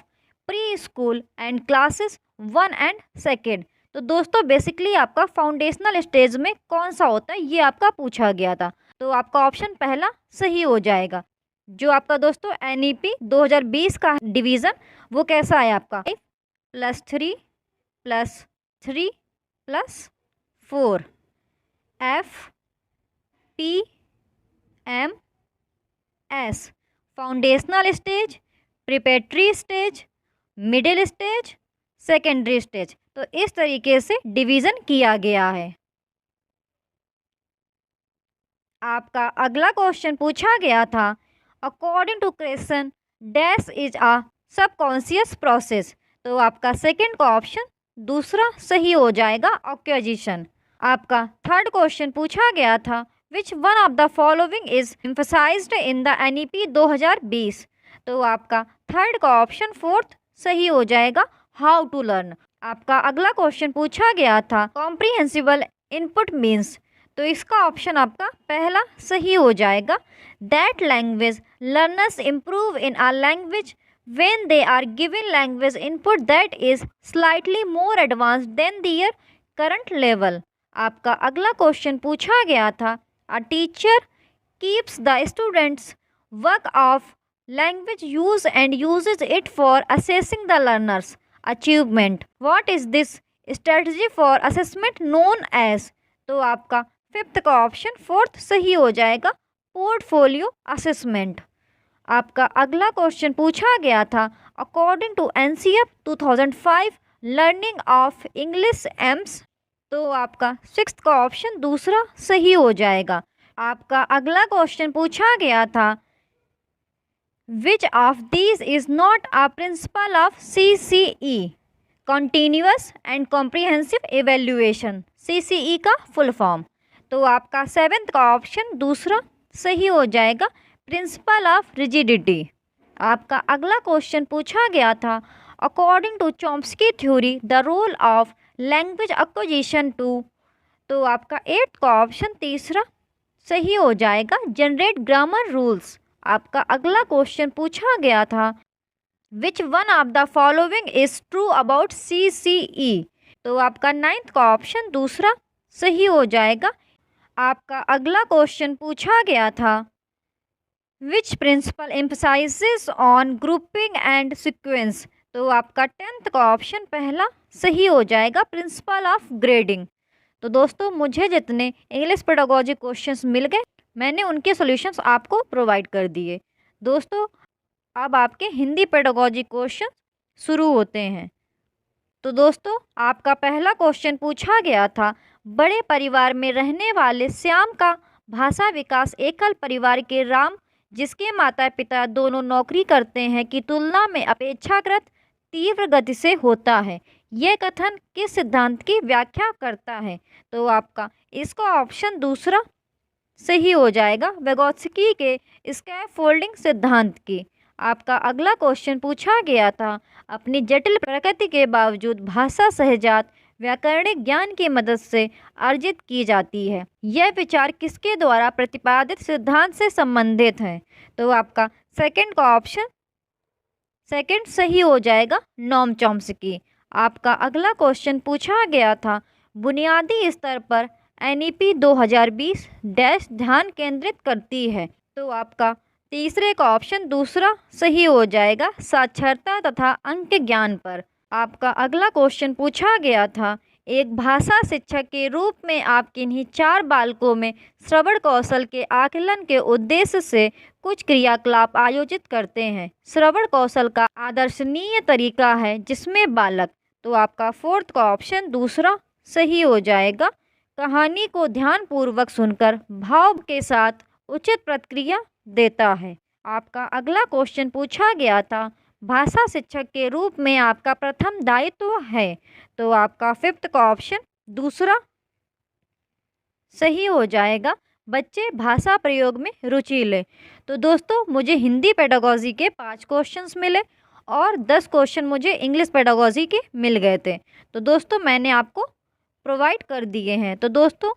Speaker 1: pre school and classes 1 and 2। तो दोस्तों, बेसिकली आपका फाउंडेशनल स्टेज में कौन सा होता है ये आपका पूछा गया था। तो आपका ऑप्शन पहला सही हो जाएगा। जो आपका दोस्तों NEP 2020 का डिवीज़न वो कैसा है आपका 5+3 + 3 + 4 FPMS। Foundational stage, preparatory stage, middle stage, secondary stage. तो इस तरीके से डिवीज़न किया गया है। आपका अगला क्वेश्चन पूछा गया था, according to Krashen dash is a subconscious process. तो आपका सेकंड का ऑप्शन दूसरा सही हो जाएगा, ऑक्यूजिशन। आपका थर्ड क्वेश्चन पूछा गया था, which one of the following is emphasised in the NEP 2020। तो आपका थर्ड का ऑप्शन फोर्थ सही हो जाएगा, हाउ टू लर्न। आपका अगला क्वेश्चन पूछा गया था, कॉम्प्रिहेंसिबल इनपुट मीन्स। तो इसका ऑप्शन आपका पहला सही हो जाएगा, that language learners improve in a language when they are given language input that is slightly more advanced than their current level। आपका अगला क्वेश्चन पूछा गया था, a teacher keeps the students work of language use and uses it for assessing the learners achievement। what is this strategy for assessment known as। तो आपका fifth का option fourth सही हो जाएगा, पोर्टफोलियो असेसमेंट। आपका अगला क्वेश्चन पूछा गया था, according to NCF 2005 learning of English aims. तो आपका सिक्स्थ का ऑप्शन दूसरा सही हो जाएगा। आपका अगला क्वेश्चन पूछा गया था, which of these is not a principle of CCE continuous and comprehensive evaluation. CCE का फुल फॉर्म। तो आपका सेवेंथ का ऑप्शन दूसरा सही हो जाएगा, प्रिंसिपल ऑफ रिजिडिटी। आपका अगला क्वेश्चन पूछा गया था, according to Chomsky theory the role of language acquisition to. तो आपका एट्थ का ऑप्शन तीसरा सही हो जाएगा, जनरेट ग्रामर रूल्स। आपका अगला क्वेश्चन पूछा गया था, which one of the following is true about CCE। तो आपका नाइन्थ का ऑप्शन दूसरा सही हो जाएगा। आपका अगला क्वेश्चन पूछा गया था, which principle emphasises on grouping and sequence. तो आपका टेंथ का ऑप्शन पहला सही हो जाएगा, प्रिंसिपल ऑफ ग्रेडिंग। तो दोस्तों, मुझे जितने इंग्लिश पेडागोजी क्वेश्चंस मिल गए, मैंने उनके सॉल्यूशंस आपको प्रोवाइड कर दिए। दोस्तों, अब आपके हिंदी पेडागोजी क्वेश्चन शुरू होते हैं। तो दोस्तों, आपका पहला क्वेश्चन पूछा गया था, बड़े परिवार में रहने वाले श्याम का भाषा विकास एकल परिवार के राम, जिसके माता पिता दोनों नौकरी करते हैं, की तुलना में अपेक्षाकृत तीव्र गति से होता है। यह कथन किस सिद्धांत की व्याख्या करता है। तो आपका इसका ऑप्शन दूसरा सही हो जाएगा, वेगोत्स्की के स्कैफोल्डिंग सिद्धांत की। आपका अगला क्वेश्चन पूछा गया था, अपनी जटिल प्रकृति के बावजूद भाषा सहजात व्याकरणिक ज्ञान की मदद से अर्जित की जाती है। यह विचार किसके द्वारा प्रतिपादित सिद्धांत से संबंधित है। तो आपका सेकंड का ऑप्शन सेकंड सही हो जाएगा, नोम चॉम्स्की। आपका अगला क्वेश्चन पूछा गया था, बुनियादी स्तर पर NEP 2020 डैश ध्यान केंद्रित करती है। तो आपका तीसरे का ऑप्शन दूसरा सही हो जाएगा, साक्षरता तथा अंक ज्ञान पर। आपका अगला क्वेश्चन पूछा गया था, एक भाषा शिक्षक के रूप में आप किन्हीं 4 बालकों में श्रवण कौशल के आकलन के उद्देश्य से कुछ क्रियाकलाप आयोजित करते हैं। श्रवण कौशल का आदर्शनीय तरीका है जिसमें बालक। तो आपका फोर्थ का ऑप्शन दूसरा सही हो जाएगा, कहानी को ध्यानपूर्वक सुनकर भाव के साथ उचित प्रतिक्रिया देता है। आपका अगला क्वेश्चन पूछा गया था, भाषा शिक्षक के रूप में आपका प्रथम दायित्व है। तो आपका फिफ्थ का ऑप्शन दूसरा सही हो जाएगा, बच्चे भाषा प्रयोग में रुचि लें। तो दोस्तों, मुझे हिंदी पेडागोजी के 5 क्वेश्चंस मिले और 10 क्वेश्चन मुझे इंग्लिश पेडागोजी के मिल गए थे। तो दोस्तों, मैंने आपको प्रोवाइड कर दिए हैं। तो दोस्तों,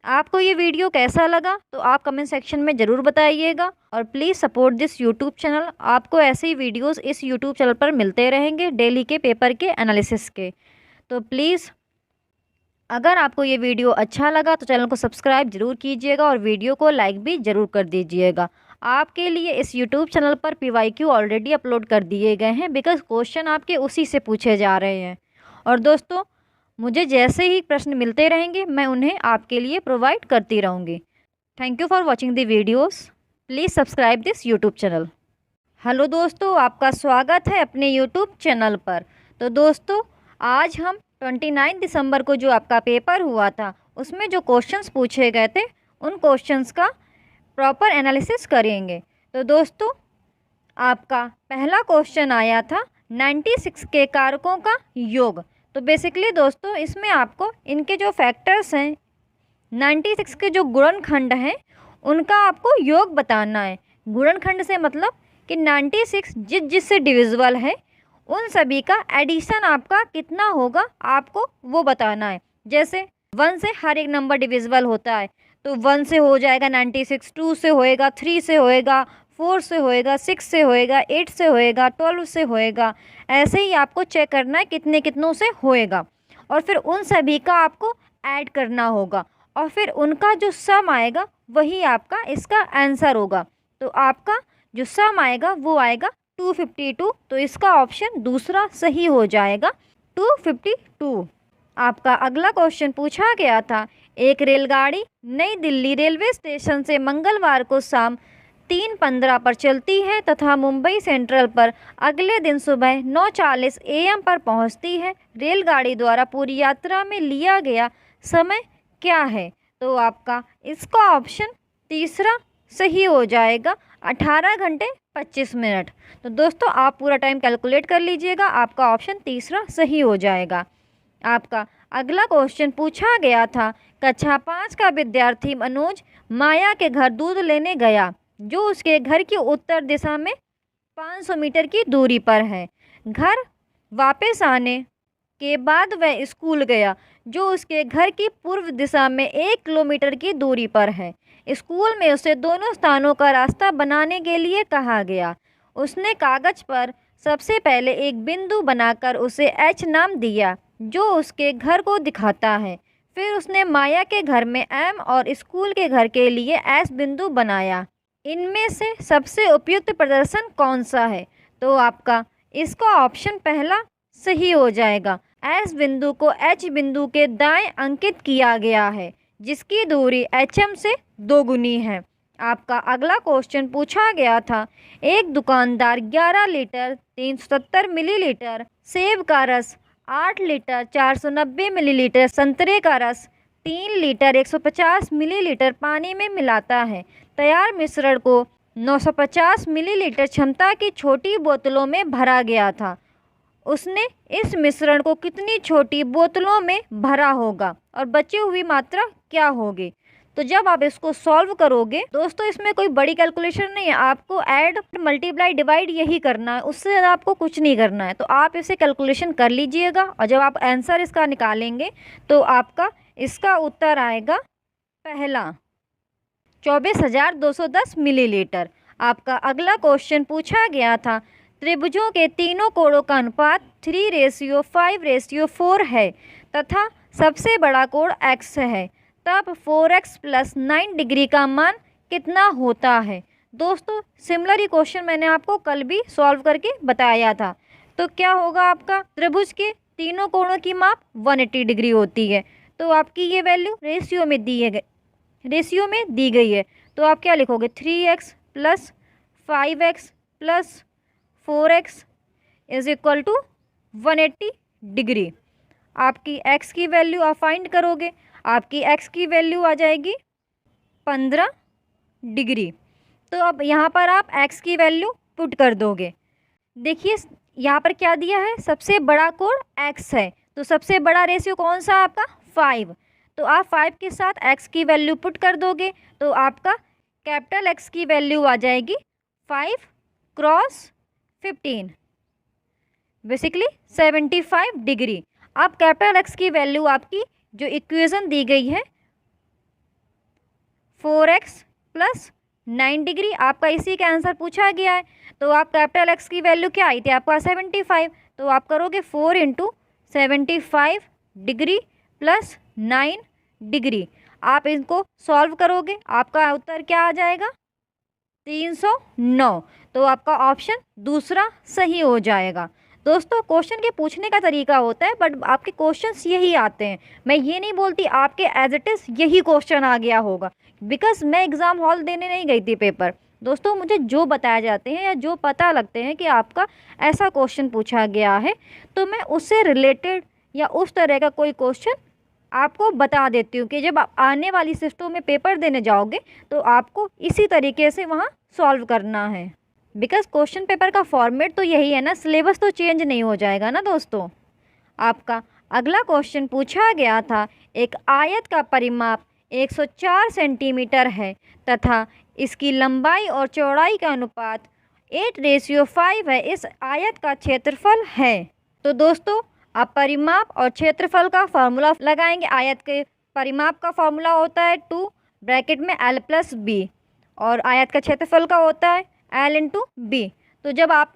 Speaker 1: आपको ये वीडियो कैसा लगा तो आप कमेंट सेक्शन में ज़रूर बताइएगा और please support this YouTube channel. आपको ऐसे ही वीडियोस इस यूट्यूब चैनल पर मिलते रहेंगे, डेली के पेपर के एनालिसिस के। तो प्लीज़, अगर आपको ये वीडियो अच्छा लगा तो चैनल को सब्सक्राइब जरूर कीजिएगा और वीडियो को लाइक भी ज़रूर कर दीजिएगा। आपके लिए इस यूट्यूब चैनल पर PYQ ऑलरेडी अपलोड कर दिए गए हैं, बिकॉज क्वेश्चन आपके उसी से पूछे जा रहे हैं। और दोस्तों, मुझे जैसे ही प्रश्न मिलते रहेंगे मैं उन्हें आपके लिए प्रोवाइड करती रहूँगी। Thank you for watching the videos. Please subscribe this YouTube channel. Hello दोस्तों, आपका स्वागत है अपने यूट्यूब चैनल पर। तो दोस्तों आज हम 29 दिसंबर को जो आपका पेपर हुआ था उसमें जो क्वेश्चंस पूछे गए थे उन क्वेश्चंस का प्रॉपर एनालिसिस करेंगे। तो दोस्तों आपका पहला क्वेश्चन आया था 96 के कारकों का योग। तो बेसिकली दोस्तों इसमें आपको इनके जो फैक्टर्स हैं 96 के जो गुणनखंड हैं उनका आपको योग बताना है। गुणनखंड से मतलब कि 96 जिससे डिविजिबल है उन सभी का एडिशन आपका कितना होगा आपको वो बताना है। जैसे 1 से हर एक नंबर डिविजिबल होता है, तो 1 से हो जाएगा 96, 2 से होएगा, 3 से होएगा, 4 से होएगा, 6 से होएगा, 8 से होएगा, 12 से होएगा। ऐसे ही आपको चेक करना है कितने कितनों से होएगा और फिर उन सभी का आपको ऐड करना होगा और फिर उनका जो सम आएगा वही आपका इसका आंसर होगा। तो आपका जो सम आएगा वो आएगा 252। तो इसका ऑप्शन दूसरा सही हो जाएगा 252। आपका अगला क्वेश्चन पूछा गया था, एक रेलगाड़ी नई दिल्ली रेलवे स्टेशन से मंगलवार को शाम 3:15 पर चलती है तथा मुंबई सेंट्रल पर अगले दिन सुबह 9:40 AM पर पहुंचती है। रेलगाड़ी द्वारा पूरी यात्रा में लिया गया समय क्या है? तो आपका इसका ऑप्शन तीसरा सही हो जाएगा 18 घंटे 25 मिनट। तो दोस्तों आप पूरा टाइम कैलकुलेट कर लीजिएगा, आपका ऑप्शन तीसरा सही हो जाएगा। आपका अगला क्वेश्चन पूछा गया था, कक्षा 5 का विद्यार्थी मनोज माया के घर दूध लेने गया जो उसके घर की उत्तर दिशा में 500 मीटर की दूरी पर है। घर वापस आने के बाद वह स्कूल गया जो उसके घर की पूर्व दिशा में 1 किलोमीटर की दूरी पर है। स्कूल में उसे दोनों स्थानों का रास्ता बनाने के लिए कहा गया। उसने कागज पर सबसे पहले एक बिंदु बनाकर उसे H नाम दिया जो उसके घर को दिखाता है। फिर उसने माया के घर में M और स्कूल के घर के लिए S बिंदु बनाया। इनमें से सबसे उपयुक्त प्रदर्शन कौन सा है? तो आपका इसका ऑप्शन पहला सही हो जाएगा। S बिंदु को H बिंदु के दाएं अंकित किया गया है जिसकी दूरी HM से 2 गुनी है। आपका अगला क्वेश्चन पूछा गया था, एक दुकानदार 11 लीटर 370 मिलीलीटर सेब का रस, 8 लीटर 490 मिलीलीटर संतरे का रस, 3 लीटर 150 मिलीलीटर पानी में मिलाता है। तैयार मिश्रण को 950 मिलीलीटर क्षमता की छोटी बोतलों में भरा गया था। उसने इस मिश्रण को कितनी छोटी बोतलों में भरा होगा और बची हुई मात्रा क्या होगी? तो जब आप इसको सॉल्व करोगे दोस्तों इसमें कोई बड़ी कैलकुलेशन नहीं है, आपको ऐड मल्टीप्लाई डिवाइड यही करना है, उससे ज़्यादा आपको कुछ नहीं करना है। तो आप इसे कैलकुलेशन कर लीजिएगा और जब आप आंसर इसका निकालेंगे तो आपका इसका उत्तर आएगा पहला 24,210 मिलीलीटर। आपका अगला क्वेश्चन पूछा गया था, त्रिभुजों के तीनों कोणों का अनुपात 3:5:4 है तथा सबसे बड़ा कोण x है, तब 4x + 9 डिग्री का मान कितना होता है? दोस्तों सिमिलर ही क्वेश्चन मैंने आपको कल भी सॉल्व करके बताया था। तो क्या होगा, आपका त्रिभुज के तीनों कोणों की माप 180 डिग्री होती है। तो आपकी ये वैल्यू रेशियो में दी गई है। तो आप क्या लिखोगे, 3x + 5x + 4x = 180 डिग्री। आपकी x की वैल्यू आप फाइंड करोगे, आपकी x की वैल्यू आ जाएगी 15 डिग्री। तो अब यहाँ पर आप x की वैल्यू पुट कर दोगे। देखिए यहाँ पर क्या दिया है, सबसे बड़ा कोण x है, तो सबसे बड़ा रेशियो कौन सा आपका 5। तो आप 5 के साथ x की वैल्यू पुट कर दोगे तो आपका कैपिटल X की वैल्यू आ जाएगी 5 × 15 बेसिकली 75 डिग्री। अब कैपिटल X की वैल्यू आपकी जो इक्वेशन दी गई है 4x + 9 डिग्री, आपका इसी का आंसर पूछा गया है। तो आप कैपिटल X की वैल्यू क्या आई थी आपका 75, तो आप करोगे 4 × 75 डिग्री + 9 डिग्री। आप इनको सॉल्व करोगे, आपका उत्तर क्या आ जाएगा 309। तो आपका ऑप्शन दूसरा सही हो जाएगा। दोस्तों क्वेश्चन के पूछने का तरीका होता है बट आपके क्वेश्चंस यही आते हैं। मैं ये नहीं बोलती आपके एज इट इज़ यही क्वेश्चन आ गया होगा, बिकॉज मैं एग्ज़ाम हॉल देने नहीं गई थी पेपर। दोस्तों मुझे जो बताए जाते हैं या जो पता लगते हैं कि आपका ऐसा क्वेश्चन पूछा गया है, तो मैं उससे रिलेटेड या उस तरह का कोई क्वेश्चन आपको बता देती हूँ कि जब आप आने वाली शिफ्टों में पेपर देने जाओगे तो आपको इसी तरीके से वहाँ सॉल्व करना है। बिकॉज़ क्वेश्चन पेपर का फॉर्मेट तो यही है ना, सिलेबस तो चेंज नहीं हो जाएगा ना दोस्तों। आपका अगला क्वेश्चन पूछा गया था, एक आयत का परिमाप 104 सेंटीमीटर है तथा इसकी लंबाई और चौड़ाई का अनुपात 8:5 है। इस आयत का क्षेत्रफल है। तो दोस्तों आप परिमाप और क्षेत्रफल का फॉर्मूला लगाएंगे। आयत के परिमाप का फॉर्मूला होता है 2 ब्रैकेट में l+b और आयत का क्षेत्रफल का होता है l × b। तो जब आप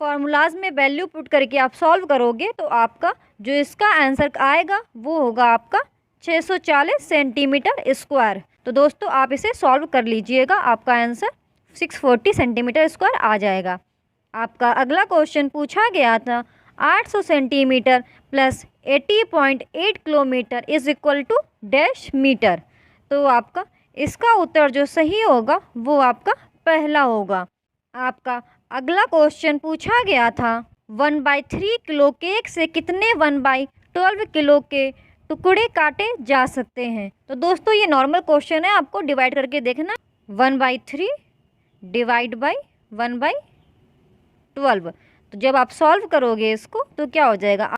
Speaker 1: फॉर्मूलाज में वैल्यू पुट करके आप सॉल्व करोगे तो आपका जो इसका आंसर आएगा वो होगा आपका 640 सेंटीमीटर स्क्वायर। तो दोस्तों आप इसे सॉल्व कर लीजिएगा, आपका आंसर 640 सेंटीमीटर स्क्वायर आ जाएगा। आपका अगला क्वेश्चन पूछा गया था, 800 centimetre plus 80.8 kilometre is equal to dash metre. तो आपका इसका उत्तर जो सही होगा वो आपका पहला होगा। आपका अगला क्वेश्चन पूछा गया था, 1/3 किलो केक से कितने 1/12 किलो के टुकड़े काटे जा सकते हैं। तो दोस्तों ये नॉर्मल क्वेश्चन है, आपको डिवाइड करके देखना। 1/3 डिवाइड बाई 1/12। तो जब आप सॉल्व करोगे इसको तो क्या हो जाएगा,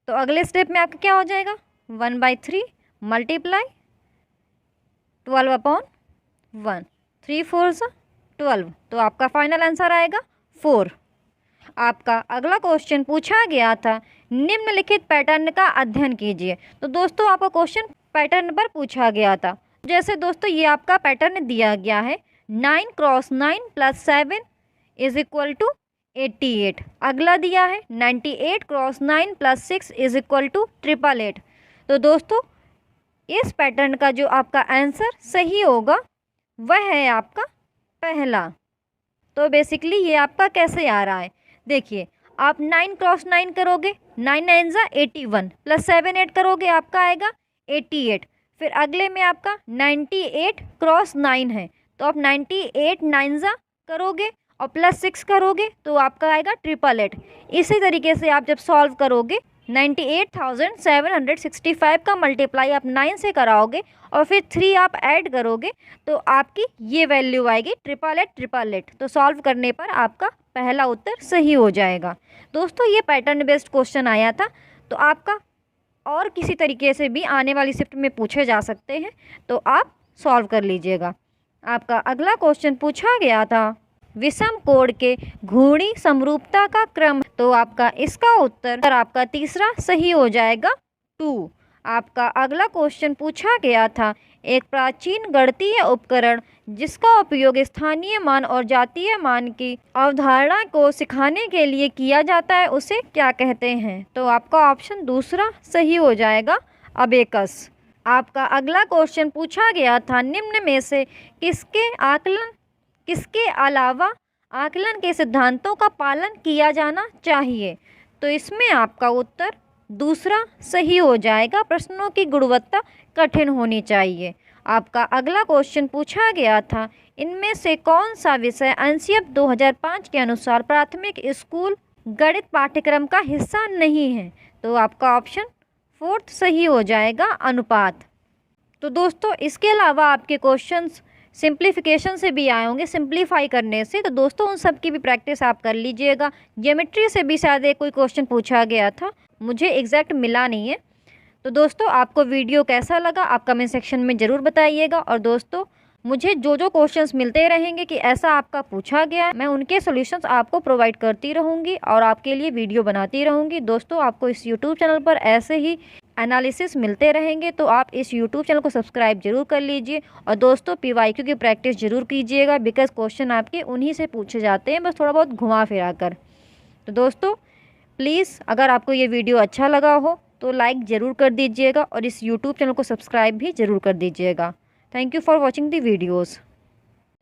Speaker 1: तो अगले स्टेप में आपका क्या हो जाएगा, 1/3 मल्टीप्लाई 12/1, 3 4 12। तो आपका फाइनल आंसर आएगा 4। आपका अगला क्वेश्चन पूछा गया था, निम्नलिखित पैटर्न का अध्ययन कीजिए। तो दोस्तों आपका क्वेश्चन पैटर्न पर पूछा गया था। जैसे दोस्तों ये आपका पैटर्न दिया गया है, 9 × 9 + 7 इज इक्वल टू 88। अगला दिया है 98 × 9 + 6 इज इक्वल टू 888। तो दोस्तों इस पैटर्न का जो आपका आंसर सही होगा वह है आपका पहला। तो बेसिकली ये आपका कैसे आ रहा है, देखिए आप 9 × 9 करोगे, 9 9 = 81 + 7 8 करोगे आपका आएगा 88। फिर अगले में आपका 98 × 9 है, तो आप 98 9 करोगे और +6 करोगे तो आपका आएगा 888। इसी तरीके से आप जब सॉल्व करोगे 98,765 का मल्टीप्लाई आप 9 से कराओगे और फिर 3 आप ऐड करोगे तो आपकी ये वैल्यू आएगी 888। तो सॉल्व करने पर आपका पहला उत्तर सही हो जाएगा। दोस्तों ये पैटर्न बेस्ड क्वेश्चन आया था, तो आपका और किसी तरीके से भी आने वाली शिफ्ट में पूछे जा सकते हैं, तो आप सॉल्व कर लीजिएगा। आपका अगला क्वेश्चन पूछा गया था, विषम कोण के घूर्णी समरूपता का क्रम। तो आपका इसका उत्तर आपका तीसरा सही हो जाएगा 2। आपका अगला क्वेश्चन पूछा गया था, एक प्राचीन गणितीय उपकरण जिसका उपयोग स्थानीय मान और जातीय मान की अवधारणा को सिखाने के लिए किया जाता है उसे क्या कहते हैं। तो आपका ऑप्शन दूसरा सही हो जाएगा, अबेकस। आपका अगला क्वेश्चन पूछा गया था, निम्न में से किसके अलावा आकलन के सिद्धांतों का पालन किया जाना चाहिए। तो इसमें आपका उत्तर दूसरा सही हो जाएगा, प्रश्नों की गुणवत्ता कठिन होनी चाहिए। आपका अगला क्वेश्चन पूछा गया था, इनमें से कौन सा विषय एनसीईआरटी 2005 के अनुसार प्राथमिक स्कूल गणित पाठ्यक्रम का हिस्सा नहीं है। तो आपका ऑप्शन 4 सही हो जाएगा, अनुपात। तो दोस्तों इसके अलावा आपके क्वेश्चंस सिंप्लीफिकेशन से भी आए होंगे, सिंप्लीफाई करने से। तो दोस्तों उन सब की भी प्रैक्टिस आप कर लीजिएगा। ज्योमेट्री से भी शायद एक कोई क्वेश्चन पूछा गया था, मुझे एग्जैक्ट मिला नहीं है। तो दोस्तों आपको वीडियो कैसा लगा आप कमेंट सेक्शन में ज़रूर बताइएगा। और दोस्तों मुझे जो क्वेश्चंस मिलते रहेंगे कि ऐसा आपका पूछा गया है, मैं उनके सॉल्यूशंस आपको प्रोवाइड करती रहूँगी और आपके लिए वीडियो बनाती रहूँगी। दोस्तों आपको इस यूट्यूब चैनल पर ऐसे ही एनालिसिस मिलते रहेंगे, तो आप इस यूट्यूब चैनल को सब्सक्राइब जरूर कर लीजिए। और दोस्तों PYQ की प्रैक्टिस जरूर कीजिएगा, बिकॉज क्वेश्चन आपके उन्हीं से पूछे जाते हैं, बस थोड़ा बहुत घुमा फिरा कर। तो दोस्तों प्लीज़ अगर आपको ये वीडियो अच्छा लगा हो तो लाइक ज़रूर कर दीजिएगा और इस यूट्यूब चैनल को सब्सक्राइब भी ज़रूर कर दीजिएगा। Thank you for watching the videos.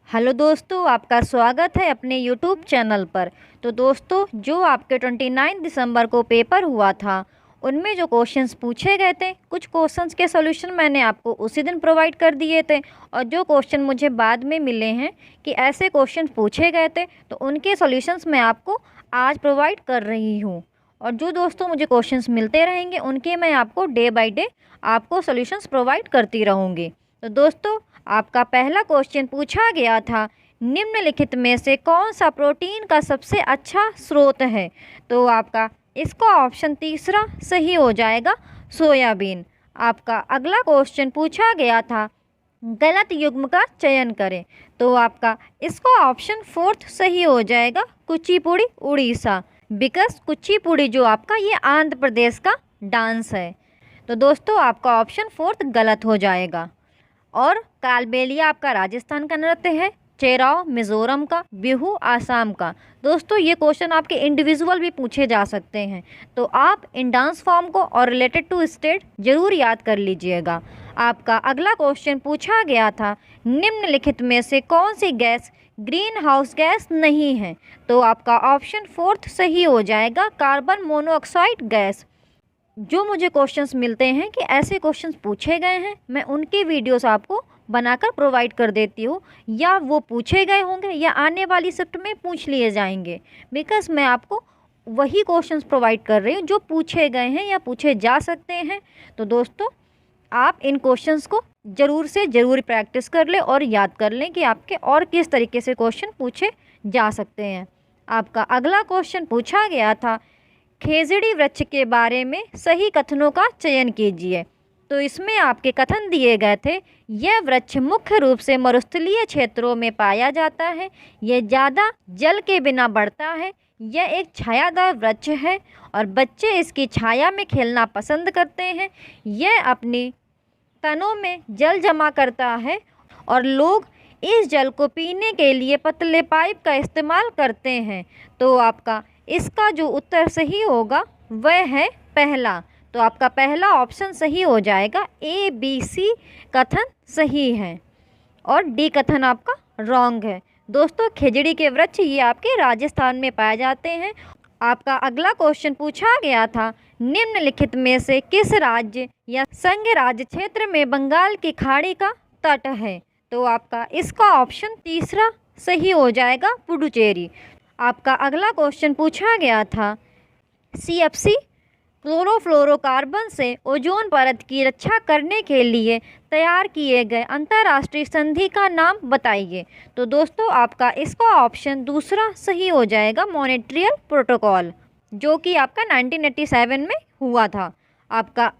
Speaker 1: Hello दोस्तों, आपका स्वागत है अपने यूट्यूब चैनल पर। तो दोस्तों जो आपके 29 दिसंबर को पेपर हुआ था उनमें जो क्वेश्चंस पूछे गए थे, कुछ क्वेश्चंस के सॉल्यूशन मैंने आपको उसी दिन प्रोवाइड कर दिए थे, और जो क्वेश्चन मुझे बाद में मिले हैं कि ऐसे क्वेश्चन पूछे गए थे, तो उनके सॉल्यूशंस मैं आपको आज प्रोवाइड कर रही हूँ। और जो दोस्तों मुझे क्वेश्चंस मिलते रहेंगे उनके मैं आपको डे बाय डे आपको सॉल्यूशंस प्रोवाइड करती रहूँगी। तो दोस्तों, आपका पहला क्वेश्चन पूछा गया था, निम्नलिखित में से कौन सा प्रोटीन का सबसे अच्छा स्रोत है? तो आपका इसका ऑप्शन तीसरा सही हो जाएगा, सोयाबीन। आपका अगला क्वेश्चन पूछा गया था, गलत युग्म का चयन करें। तो आपका इसका ऑप्शन फोर्थ सही हो जाएगा, कुचिपुड़ी उड़ीसा। बिकॉज कुचिपुड़ी जो आपका ये आंध्र प्रदेश का डांस है। तो दोस्तों, आपका ऑप्शन फोर्थ गलत हो जाएगा। और कालबेलिया आपका राजस्थान का नृत्य है, चेराव मिज़ोरम का, बिहू आसाम का। दोस्तों, ये क्वेश्चन आपके इंडिविजुअल भी पूछे जा सकते हैं, तो आप इन डांस फॉर्म को और रिलेटेड टू स्टेट ज़रूर याद कर लीजिएगा। आपका अगला क्वेश्चन पूछा गया था, निम्नलिखित में से कौन सी गैस ग्रीन हाउस गैस नहीं है? तो आपका ऑप्शन फोर्थ सही हो जाएगा, कार्बन मोनोऑक्साइड गैस। जो मुझे क्वेश्चंस मिलते हैं कि ऐसे क्वेश्चंस पूछे गए हैं, मैं उनके वीडियोस आपको बनाकर प्रोवाइड कर देती हूँ, या वो पूछे गए होंगे या आने वाली शिफ्ट में पूछ लिए जाएंगे। बिकॉज मैं आपको वही क्वेश्चंस प्रोवाइड कर रही हूँ जो पूछे गए हैं या पूछे जा सकते हैं। तो दोस्तों, आप इन क्वेश्चंस को ज़रूर से ज़रूर प्रैक्टिस कर लें और याद कर लें कि आपके और किस तरीके से क्वेश्चन पूछे जा सकते हैं। आपका अगला क्वेश्चन पूछा गया था, खेजड़ी वृक्ष के बारे में सही कथनों का चयन कीजिए। तो इसमें आपके कथन दिए गए थे, यह वृक्ष मुख्य रूप से मरुस्थलीय क्षेत्रों में पाया जाता है, यह ज़्यादा जल के बिना बढ़ता है, यह एक छायादार वृक्ष है और बच्चे इसकी छाया में खेलना पसंद करते हैं, यह अपनी तनों में जल जमा करता है और लोग इस जल को पीने के लिए पतले पाइप का इस्तेमाल करते हैं। तो आपका इसका जो उत्तर सही होगा वह है पहला। तो आपका पहला ऑप्शन सही हो जाएगा, ए बी सी कथन सही है और डी कथन आपका रॉन्ग है। दोस्तों, खेजड़ी के वृक्ष ये आपके राजस्थान में पाए जाते हैं। आपका अगला क्वेश्चन पूछा गया था, निम्नलिखित में से किस राज्य या संघ राज्य क्षेत्र में बंगाल की खाड़ी का तट है? तो आपका इसका ऑप्शन तीसरा सही हो जाएगा, पुडुचेरी। आपका अगला क्वेश्चन पूछा गया था, CFC क्लोरोफ्लोरोकार्बन से ओजोन परत की रक्षा करने के लिए तैयार किए गए अंतर्राष्ट्रीय संधि का नाम बताइए। तो दोस्तों, आपका इसका ऑप्शन दूसरा सही हो जाएगा, मॉन्ट्रियल प्रोटोकॉल, जो कि आपका 1987 में हुआ था, आपका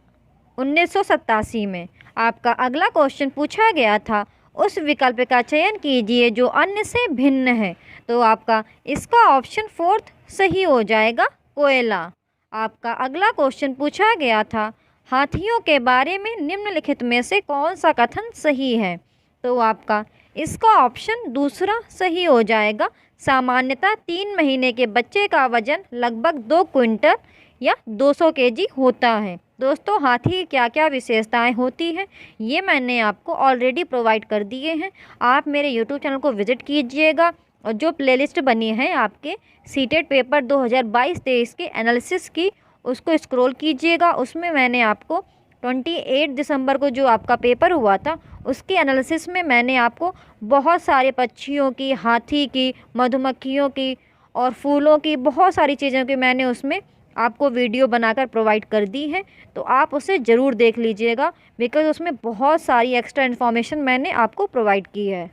Speaker 1: 1987 में। आपका अगला क्वेश्चन पूछा गया था, उस विकल्प का चयन कीजिए जो अन्य से भिन्न है। तो आपका इसका ऑप्शन फोर्थ सही हो जाएगा, कोयला। आपका अगला क्वेश्चन पूछा गया था, हाथियों के बारे में निम्नलिखित में से कौन सा कथन सही है? तो आपका इसका ऑप्शन दूसरा सही हो जाएगा, सामान्यतः 3 महीने के बच्चे का वजन लगभग 2 क्विंटल या 200 केजी होता है। दोस्तों, हाथी की क्या क्या विशेषताएं होती हैं ये मैंने आपको ऑलरेडी प्रोवाइड कर दिए हैं। आप मेरे यूट्यूब चैनल को विज़िट कीजिएगा और जो प्लेलिस्ट बनी है आपके सीटेट पेपर 2022-23 के एनालिसिस की, उसको स्क्रॉल कीजिएगा। उसमें मैंने आपको 28 दिसंबर को जो आपका पेपर हुआ था उसके एनालिसिस में मैंने आपको बहुत सारे पक्षियों की, हाथी की, मधुमक्खियों की और फूलों की बहुत सारी चीज़ों की मैंने उसमें आपको वीडियो बनाकर प्रोवाइड कर दी है। तो आप उसे ज़रूर देख लीजिएगा, बिकॉज़ उसमें बहुत सारी एक्स्ट्रा इन्फॉर्मेशन मैंने आपको प्रोवाइड की है।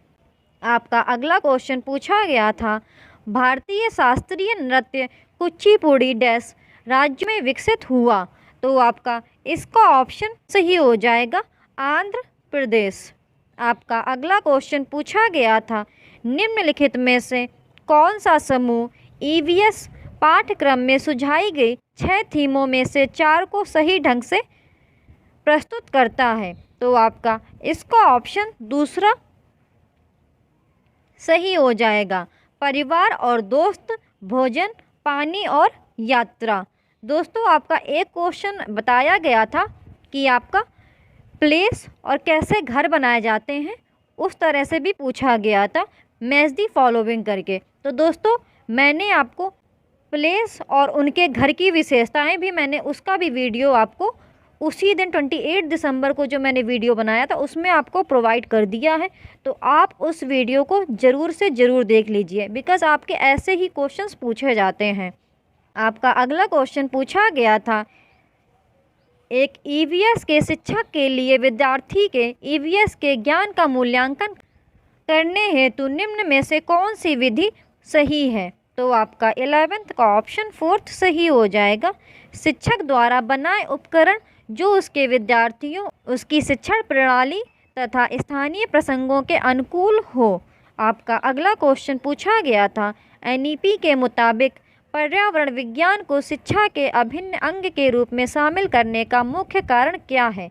Speaker 1: आपका अगला क्वेश्चन पूछा गया था, भारतीय शास्त्रीय नृत्य कुचिपुड़ी डैश राज्य में विकसित हुआ। तो आपका इसका ऑप्शन सही हो जाएगा, आंध्र प्रदेश। आपका अगला क्वेश्चन पूछा गया था, निम्नलिखित में से कौन सा समूह EVS पाठ्यक्रम में सुझाई गई 6 थीमों में से 4 को सही ढंग से प्रस्तुत करता है? तो आपका इसका ऑप्शन दूसरा सही हो जाएगा, परिवार और दोस्त, भोजन, पानी और यात्रा। दोस्तों, आपका एक क्वेश्चन बताया गया था कि आपका प्लेस और कैसे घर बनाए जाते हैं, उस तरह से भी पूछा गया था, मैच दी फॉलोइंग करके। तो दोस्तों, मैंने आपको प्लेस और उनके घर की विशेषताएं भी मैंने उसका भी वीडियो आपको उसी दिन 28 दिसंबर को जो मैंने वीडियो बनाया था उसमें आपको प्रोवाइड कर दिया है। तो आप उस वीडियो को ज़रूर से ज़रूर देख लीजिए, बिकॉज़ आपके ऐसे ही क्वेश्चंस पूछे जाते हैं। आपका अगला क्वेश्चन पूछा गया था, एक ईवीएस के शिक्षक के लिए विद्यार्थी के ईवीएस के ज्ञान का मूल्यांकन करने हेतु निम्न में से कौन सी विधि सही है? तो आपका 11th का ऑप्शन 4th सही हो जाएगा। शिक्षक द्वारा बनाए उपकरण जो उसके विद्यार्थियों, उसकी शिक्षण प्रणाली तथा स्थानीय प्रसंगों के अनुकूल हो। आपका अगला क्वेश्चन पूछा गया था, एनईपी के मुताबिक पर्यावरण विज्ञान को शिक्षा के अभिन्न अंग के रूप में शामिल करने का मुख्य कारण क्या है?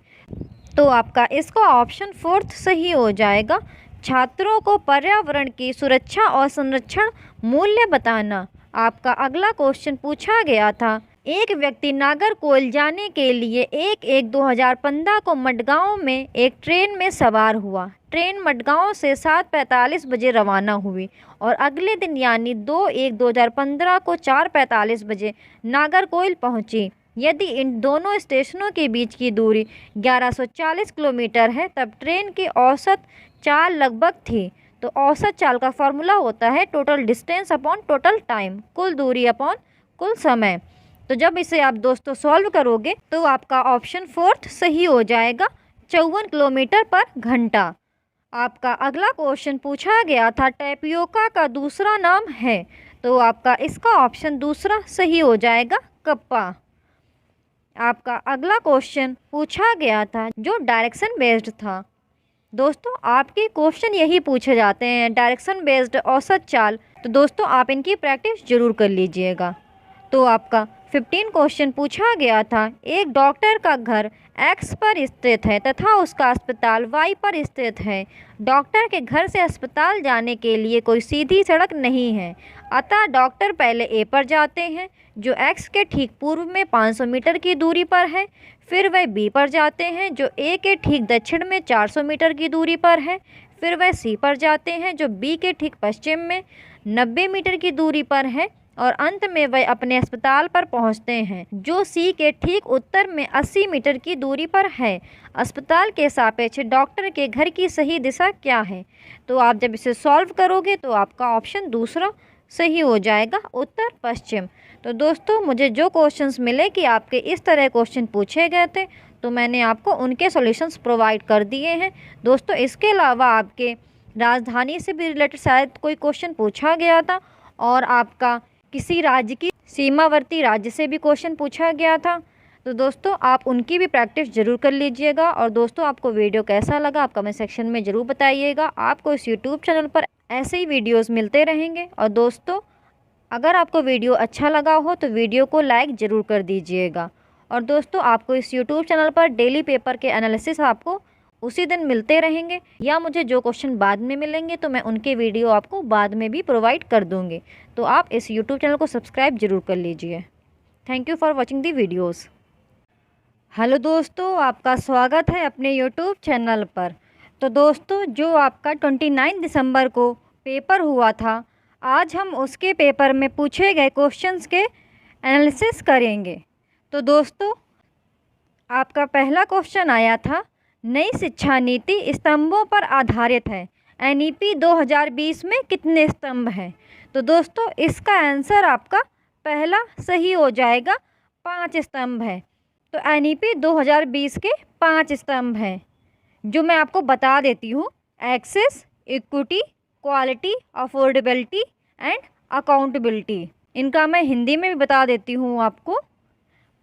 Speaker 1: तो आपका इसका ऑप्शन 4th सही हो जाएगा। छात्रों को पर्यावरण की सुरक्षा और संरक्षण मूल्य बताना। आपका अगला क्वेश्चन पूछा गया था, एक व्यक्ति नागरकोइल जाने के लिए 1/1/2015 को मडगांव में एक ट्रेन में सवार हुआ। ट्रेन मडगांव से 7:45 बजे रवाना हुई और अगले दिन यानी 2/1/2015 को 4:45 बजे नागरकोइल पहुंची। यदि इन दोनों स्टेशनों के बीच की दूरी 1140 किलोमीटर है, तब ट्रेन की औसत चाल लगभग थी। तो औसत चाल का फॉर्मूला होता है total distance upon total time, कुल दूरी अपॉन कुल समय। तो जब इसे आप दोस्तों सॉल्व करोगे तो आपका ऑप्शन 4th सही हो जाएगा, 54 किलोमीटर पर घंटा। आपका अगला क्वेश्चन पूछा गया था, टैपियोका का दूसरा नाम है। तो आपका इसका ऑप्शन दूसरा सही हो जाएगा, कप्पा। आपका अगला क्वेश्चन पूछा गया था जो डायरेक्शन बेस्ड था। दोस्तों आपके क्वेश्चन यही पूछे जाते हैं, डायरेक्शन बेस्ड औसत चाल। तो दोस्तों आप इनकी प्रैक्टिस जरूर कर लीजिएगा। तो आपका 15 क्वेश्चन पूछा गया था, एक डॉक्टर का घर X पर स्थित है तथा उसका अस्पताल Y पर स्थित है। डॉक्टर के घर से अस्पताल जाने के लिए कोई सीधी सड़क नहीं है, अतः डॉक्टर पहले A पर जाते हैं जो X के ठीक पूर्व में 500 मीटर की दूरी पर है। फिर वह B पर जाते हैं जो A के ठीक दक्षिण में 400 मीटर की दूरी पर है। फिर वह C पर जाते हैं जो B के ठीक पश्चिम में 90 मीटर की दूरी पर है और अंत में वह अपने अस्पताल पर पहुंचते हैं जो C के ठीक उत्तर में 80 मीटर की दूरी पर है। अस्पताल के सापेक्ष डॉक्टर के घर की सही दिशा क्या है? तो आप जब इसे सॉल्व करोगे तो आपका ऑप्शन दूसरा सही हो जाएगा, उत्तर पश्चिम। तो दोस्तों मुझे जो क्वेश्चंस मिले कि आपके इस तरह क्वेश्चन पूछे गए थे तो मैंने आपको उनके सॉल्यूशंस प्रोवाइड कर दिए हैं। दोस्तों इसके अलावा आपके राजधानी से भी रिलेटेड शायद कोई क्वेश्चन पूछा गया था और आपका किसी राज्य की सीमावर्ती राज्य से भी क्वेश्चन पूछा गया था। तो दोस्तों आप उनकी भी प्रैक्टिस ज़रूर कर लीजिएगा। और दोस्तों आपको वीडियो कैसा लगा आप कमेंट सेक्शन में ज़रूर बताइएगा। आपको इस यूट्यूब चैनल पर ऐसे ही वीडियोस मिलते रहेंगे। और दोस्तों अगर आपको वीडियो अच्छा लगा हो तो वीडियो को लाइक ज़रूर कर दीजिएगा। और दोस्तों आपको इस यूट्यूब चैनल पर डेली पेपर के एनालिसिस आपको उसी दिन मिलते रहेंगे, या मुझे जो क्वेश्चन बाद में मिलेंगे तो मैं उनके वीडियो आपको बाद में भी प्रोवाइड कर दूँगी। तो आप इस यूट्यूब चैनल को सब्सक्राइब ज़रूर कर लीजिए। Thank you for watching the videos. Hello दोस्तों, आपका स्वागत है अपने यूट्यूब चैनल पर। तो दोस्तों जो आपका 29 दिसंबर को पेपर हुआ था, आज हम उसके पेपर में पूछे गए क्वेश्चंस के एनालिसिस करेंगे। तो दोस्तों आपका पहला क्वेश्चन आया था, नई शिक्षा नीति स्तंभों पर आधारित है, एनईपी 2020 में कितने स्तंभ हैं? तो दोस्तों इसका आंसर आपका पहला सही हो जाएगा, 5 स्तंभ है। तो एनईपी 2020 के 5 स्तंभ हैं जो मैं आपको बता देती हूँ, access, equity, quality, affordability and accountability. इनका मैं हिंदी में भी बता देती हूँ आपको,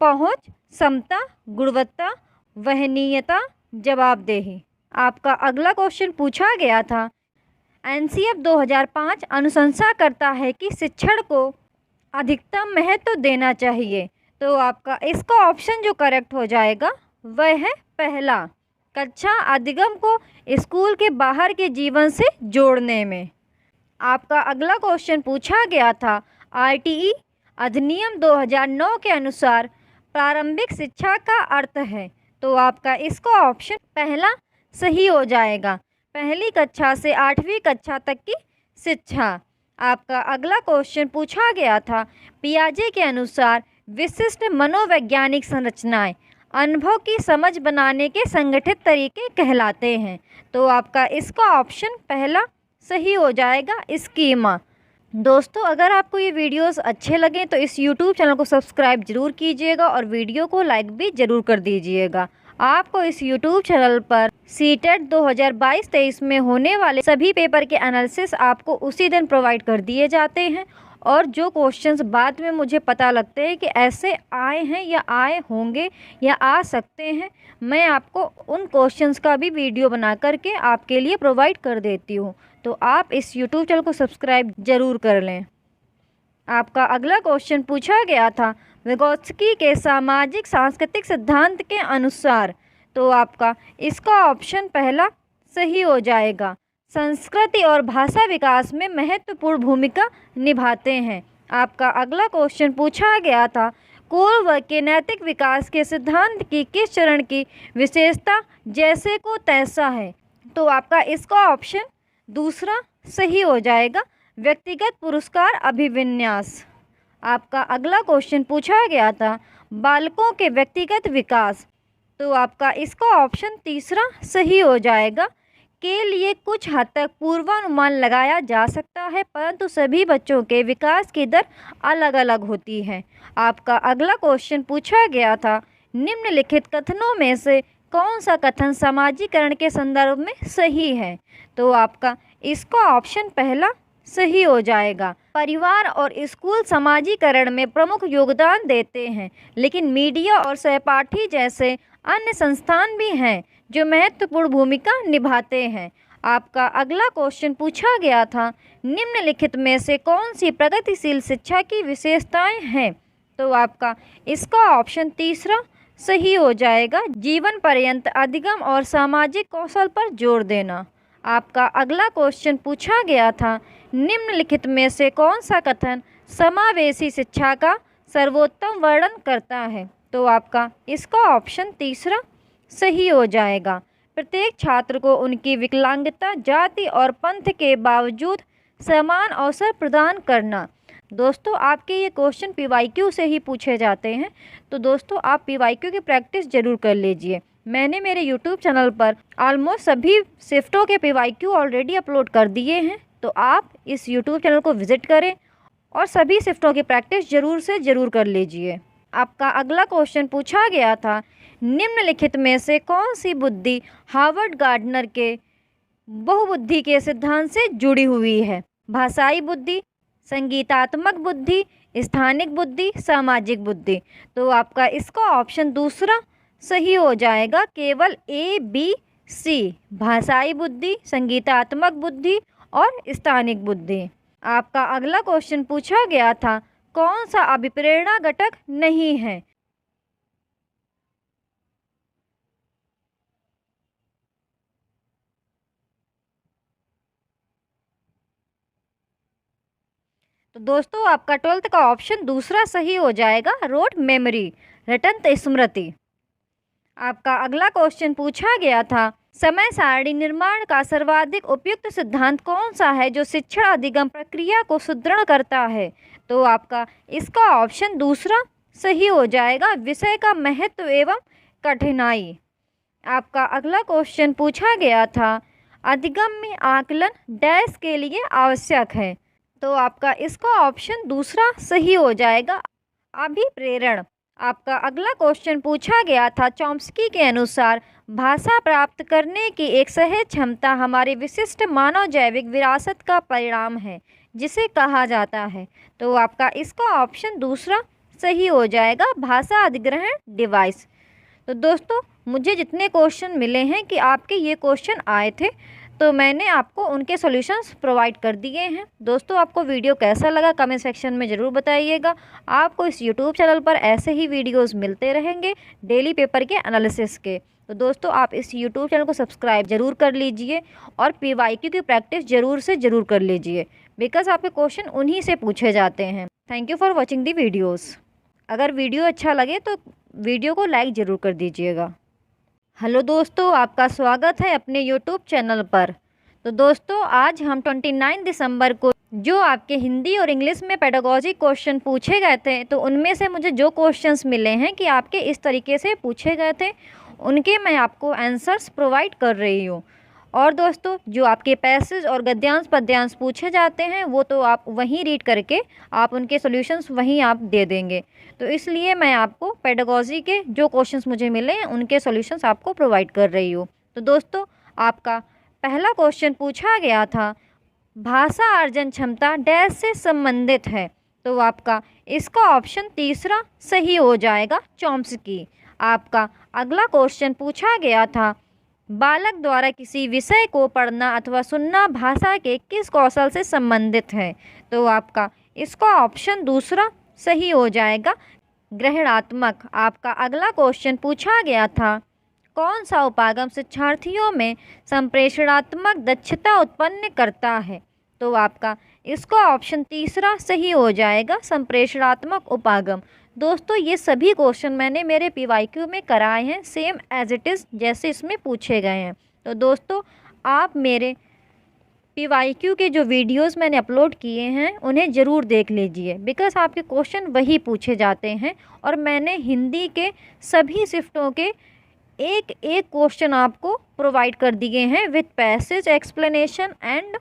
Speaker 1: पहुँच, समता, गुणवत्ता, वहनीयता, जवाबदेही। आपका अगला क्वेश्चन पूछा गया था, एनसीएफ 2005 अनुशंसा करता है कि शिक्षण को अधिकतम महत्व देना चाहिए। तो आपका इसका ऑप्शन जो करेक्ट हो जाएगा वह है पहला, कक्षा अधिगम को स्कूल के बाहर के जीवन से जोड़ने में। आपका अगला क्वेश्चन पूछा गया था, आरटीई अधिनियम 2009 के अनुसार प्रारंभिक शिक्षा का अर्थ है। तो आपका इसका ऑप्शन पहला सही हो जाएगा, पहली कक्षा से 8वीं कक्षा तक की शिक्षा। आपका अगला क्वेश्चन पूछा गया था, पियाजे के अनुसार विशिष्ट मनोवैज्ञानिक संरचनाएं अनुभव की समझ बनाने के संगठित तरीके कहलाते हैं। तो आपका इसका ऑप्शन पहला सही हो जाएगा, स्कीमा। दोस्तों, अगर आपको ये वीडियोस अच्छे लगें तो इस YouTube चैनल को सब्सक्राइब जरूर कीजिएगा और वीडियो को लाइक भी ज़रूर कर दीजिएगा। आपको इस YouTube चैनल पर सीटेट 2022-23 में होने वाले सभी पेपर के एनालिसिस आपको उसी दिन प्रोवाइड कर दिए जाते हैं, और जो क्वेश्चंस बाद में मुझे पता लगते हैं कि ऐसे आए हैं या आए होंगे या आ सकते हैं, मैं आपको उन क्वेश्चंस का भी वीडियो बना करके आपके लिए प्रोवाइड कर देती हूँ। तो आप इस YouTube चैनल को सब्सक्राइब ज़रूर कर लें। आपका अगला क्वेश्चन पूछा गया था, विगोत्स्की के सामाजिक सांस्कृतिक सिद्धांत के अनुसार। तो आपका इसका ऑप्शन पहला सही हो जाएगा, संस्कृति और भाषा विकास में महत्वपूर्ण भूमिका निभाते हैं। आपका अगला क्वेश्चन पूछा गया था, कोलबर्ग के नैतिक विकास के सिद्धांत की किस चरण की विशेषता जैसे को तैसा है। तो आपका इसका ऑप्शन दूसरा सही हो जाएगा, व्यक्तिगत पुरस्कार अभिविन्यास। आपका अगला क्वेश्चन पूछा गया था, बालकों के व्यक्तिगत विकास। तो आपका इसका ऑप्शन तीसरा सही हो जाएगा, के लिए कुछ हद तक पूर्वानुमान लगाया जा सकता है, परंतु सभी बच्चों के विकास की दर अलग अलग होती है। आपका अगला क्वेश्चन पूछा गया था, निम्नलिखित कथनों में से कौन सा कथन समाजीकरण के संदर्भ में सही है। तो आपका इसका ऑप्शन पहला सही हो जाएगा, परिवार और स्कूल समाजीकरण में प्रमुख योगदान देते हैं, लेकिन मीडिया और सहपाठी जैसे अन्य संस्थान भी हैं जो महत्वपूर्ण भूमिका निभाते हैं। आपका अगला क्वेश्चन पूछा गया था, निम्नलिखित में से कौन सी प्रगतिशील शिक्षा की विशेषताएं हैं। तो आपका इसका ऑप्शन तीसरा सही हो जाएगा, जीवन पर्यंत अधिगम और सामाजिक कौशल पर जोर देना। आपका अगला क्वेश्चन पूछा गया था, निम्नलिखित में से कौन सा कथन समावेशी शिक्षा का सर्वोत्तम वर्णन करता है। तो आपका इसका ऑप्शन तीसरा सही हो जाएगा, प्रत्येक छात्र को उनकी विकलांगता, जाति और पंथ के बावजूद समान अवसर प्रदान करना। दोस्तों, आपके ये क्वेश्चन PYQ से ही पूछे जाते हैं, तो दोस्तों आप PYQ की प्रैक्टिस ज़रूर कर लीजिए। मैंने मेरे YouTube चैनल पर ऑलमोस्ट सभी शिफ्टों के PYQ ऑलरेडी अपलोड कर दिए हैं, तो आप इस YouTube चैनल को विज़िट करें और सभी शिफ्टों की प्रैक्टिस ज़रूर से ज़रूर कर लीजिए। आपका अगला क्वेश्चन पूछा गया था, निम्नलिखित में से कौन सी बुद्धि हार्वर्ड गार्डनर के बहुबुद्धि के सिद्धांत से जुड़ी हुई है। भाषाई बुद्धि, संगीतात्मक बुद्धि, स्थानिक बुद्धि, सामाजिक बुद्धि। तो आपका इसका ऑप्शन दूसरा सही हो जाएगा, केवल ABC, भाषाई बुद्धि, संगीतात्मक बुद्धि और स्थानिक बुद्धि। आपका अगला क्वेश्चन पूछा गया था, कौन सा अभिप्रेरणा घटक नहीं है। तो दोस्तों आपका 12th का ऑप्शन दूसरा सही हो जाएगा, रोट मेमोरी, रटंत स्मृति। आपका अगला क्वेश्चन पूछा गया था, समय सारणी निर्माण का सर्वाधिक उपयुक्त सिद्धांत कौन सा है जो शिक्षण अधिगम प्रक्रिया को सुदृढ़ करता है। तो आपका इसका ऑप्शन दूसरा सही हो जाएगा, विषय का महत्व एवं कठिनाई। आपका अगला क्वेश्चन पूछा गया था, अधिगम में आकलन डैश के लिए आवश्यक है। तो आपका इसका ऑप्शन दूसरा सही हो जाएगा, अभिप्रेरण। आपका अगला क्वेश्चन पूछा गया था, चॉम्स्की के अनुसार भाषा प्राप्त करने की एक सहज क्षमता हमारी विशिष्ट मानव जैविक विरासत का परिणाम है, जिसे कहा जाता है। तो आपका इसका ऑप्शन दूसरा सही हो जाएगा, भाषा अधिग्रहण डिवाइस। तो दोस्तों मुझे जितने क्वेश्चन मिले हैं कि आपके ये क्वेश्चन आए थे, तो मैंने आपको उनके सॉल्यूशंस प्रोवाइड कर दिए हैं। दोस्तों आपको वीडियो कैसा लगा कमेंट सेक्शन में ज़रूर बताइएगा। आपको इस यूट्यूब चैनल पर ऐसे ही वीडियोस मिलते रहेंगे डेली पेपर के एनालिसिस के। तो दोस्तों आप इस यूट्यूब चैनल को सब्सक्राइब ज़रूर कर लीजिए और PYQ की प्रैक्टिस ज़रूर से ज़रूर कर लीजिए, बिकॉज आपके क्वेश्चन उन्हीं से पूछे जाते हैं। Thank you for watching the videos. अगर वीडियो अच्छा लगे तो वीडियो को लाइक ज़रूर कर दीजिएगा। हेलो दोस्तों, आपका स्वागत है अपने YouTube चैनल पर। तो दोस्तों आज हम 29 दिसंबर को जो आपके हिंदी और इंग्लिश में पेडागॉजी क्वेश्चन पूछे गए थे, तो उनमें से मुझे जो क्वेश्चंस मिले हैं कि आपके इस तरीके से पूछे गए थे, उनके मैं आपको आंसर्स प्रोवाइड कर रही हूँ। और दोस्तों, जो आपके पैसेज और गद्यांश पद्यांश पूछे जाते हैं, वो तो आप वहीं रीड करके आप उनके सॉल्यूशंस वहीं आप दे देंगे। तो इसलिए मैं आपको पेडागॉजी के जो क्वेश्चंस मुझे मिले हैं, उनके सॉल्यूशंस आपको प्रोवाइड कर रही हूँ। तो दोस्तों, आपका पहला क्वेश्चन पूछा गया था, भाषा अर्जन क्षमता डैश से संबंधित है। तो आपका इसका ऑप्शन तीसरा सही हो जाएगा, चॉम्स्की। आपका अगला क्वेश्चन पूछा गया था, बालक द्वारा किसी विषय को पढ़ना अथवा सुनना भाषा के किस कौशल से संबंधित है। तो आपका इसका ऑप्शन दूसरा सही हो जाएगा, ग्रहणात्मक। आपका अगला क्वेश्चन पूछा गया था, कौन सा उपागम शिक्षार्थियों में संप्रेषणात्मक दक्षता उत्पन्न करता है। तो आपका इसका ऑप्शन तीसरा सही हो जाएगा, संप्रेषणात्मक उपागम। दोस्तों, ये सभी क्वेश्चन मैंने मेरे PYQ में कराए हैं, सेम एज इट इज़ जैसे इसमें पूछे गए हैं। तो दोस्तों, आप मेरे PYQ के जो वीडियोस मैंने अपलोड किए हैं, उन्हें ज़रूर देख लीजिए, बिकॉज आपके क्वेश्चन वही पूछे जाते हैं। और मैंने हिंदी के सभी शिफ्टों के एक एक क्वेश्चन आपको प्रोवाइड कर दिए हैं with passage explanation and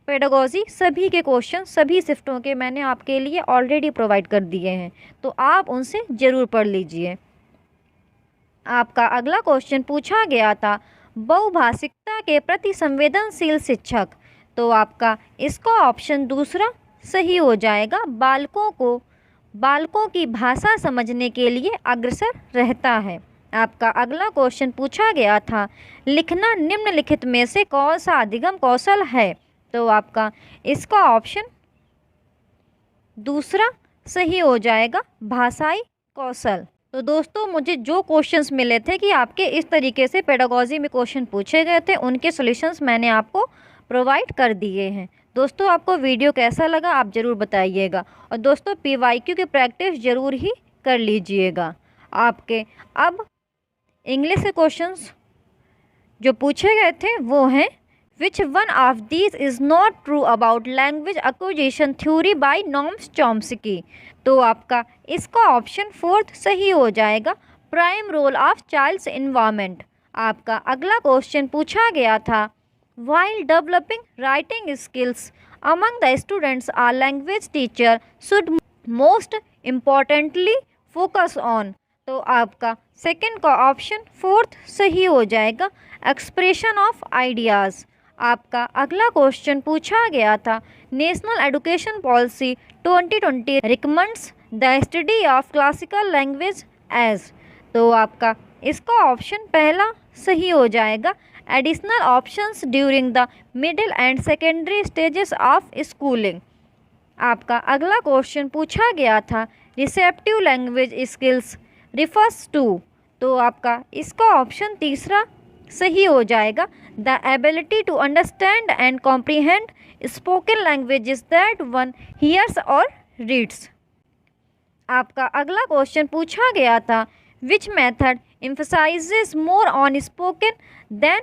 Speaker 1: pedagogy. सभी के क्वेश्चन सभी शिफ्टों के मैंने आपके लिए ऑलरेडी प्रोवाइड कर दिए हैं, तो आप उनसे ज़रूर पढ़ लीजिए। आपका अगला क्वेश्चन पूछा गया था, बहुभाषिकता के प्रति संवेदनशील शिक्षक। तो आपका इसका ऑप्शन दूसरा सही हो जाएगा, बालकों की भाषा समझने के लिए अग्रसर रहता है। आपका अगला क्वेश्चन पूछा गया था, लिखना निम्नलिखित में से कौन सा अधिगम कौशल है। तो आपका इसका ऑप्शन दूसरा सही हो जाएगा, भाषाई कौशल। तो दोस्तों, मुझे जो क्वेश्चंस मिले थे कि आपके इस तरीके से पेडागॉजी में क्वेश्चन पूछे गए थे, उनके सॉल्यूशंस मैंने आपको प्रोवाइड कर दिए हैं। दोस्तों, आपको वीडियो कैसा लगा आप ज़रूर बताइएगा। और दोस्तों, PYQ की प्रैक्टिस ज़रूर ही कर लीजिएगा। आपके अब इंग्लिश के क्वेश्चंस जो पूछे गए थे वो हैं, Which one of these is not true about language acquisition theory by Noam Chomsky। तो आपका इसका ऑप्शन फोर्थ सही हो जाएगा, prime role of child's environment. आपका अगला क्वेश्चन पूछा गया था, While developing writing skills among the students, a language teacher should most importantly focus on। तो आपका सेकंड का ऑप्शन फोर्थ सही हो जाएगा, एक्सप्रेशन ऑफ आइडियाज़। आपका अगला क्वेश्चन पूछा गया था, national education policy 2020 recommends the study of classical language as. तो आपका इसका ऑप्शन पहला सही हो जाएगा, additional options during the middle and secondary stages of schooling. आपका अगला क्वेश्चन पूछा गया था, receptive language skills refers to. तो आपका इसका ऑप्शन तीसरा सही हो जाएगा, the ability to understand and comprehend spoken languages that one hears or reads. आपका अगला क्वेश्चन पूछा गया था, which method emphasises more on spoken than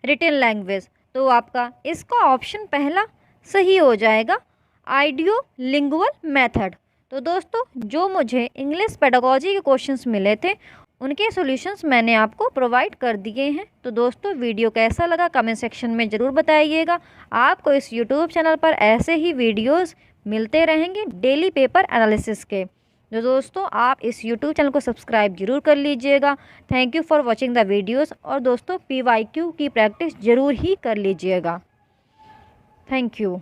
Speaker 1: written language. तो आपका इसका ऑप्शन पहला सही हो जाएगा, आइडियो लिंगुअल मेथड। तो दोस्तों, जो मुझे इंग्लिश पेडागॉजी के क्वेश्चंस मिले थे, उनके सॉल्यूशंस मैंने आपको प्रोवाइड कर दिए हैं। तो दोस्तों, वीडियो कैसा लगा कमेंट सेक्शन में ज़रूर बताइएगा। आपको इस यूट्यूब चैनल पर ऐसे ही वीडियोस मिलते रहेंगे डेली पेपर एनालिसिस के। तो दोस्तों, आप इस यूट्यूब चैनल को सब्सक्राइब जरूर कर लीजिएगा। Thank you for watching the videos. और दोस्तों, PYQ की प्रैक्टिस ज़रूर ही कर लीजिएगा। Thank you.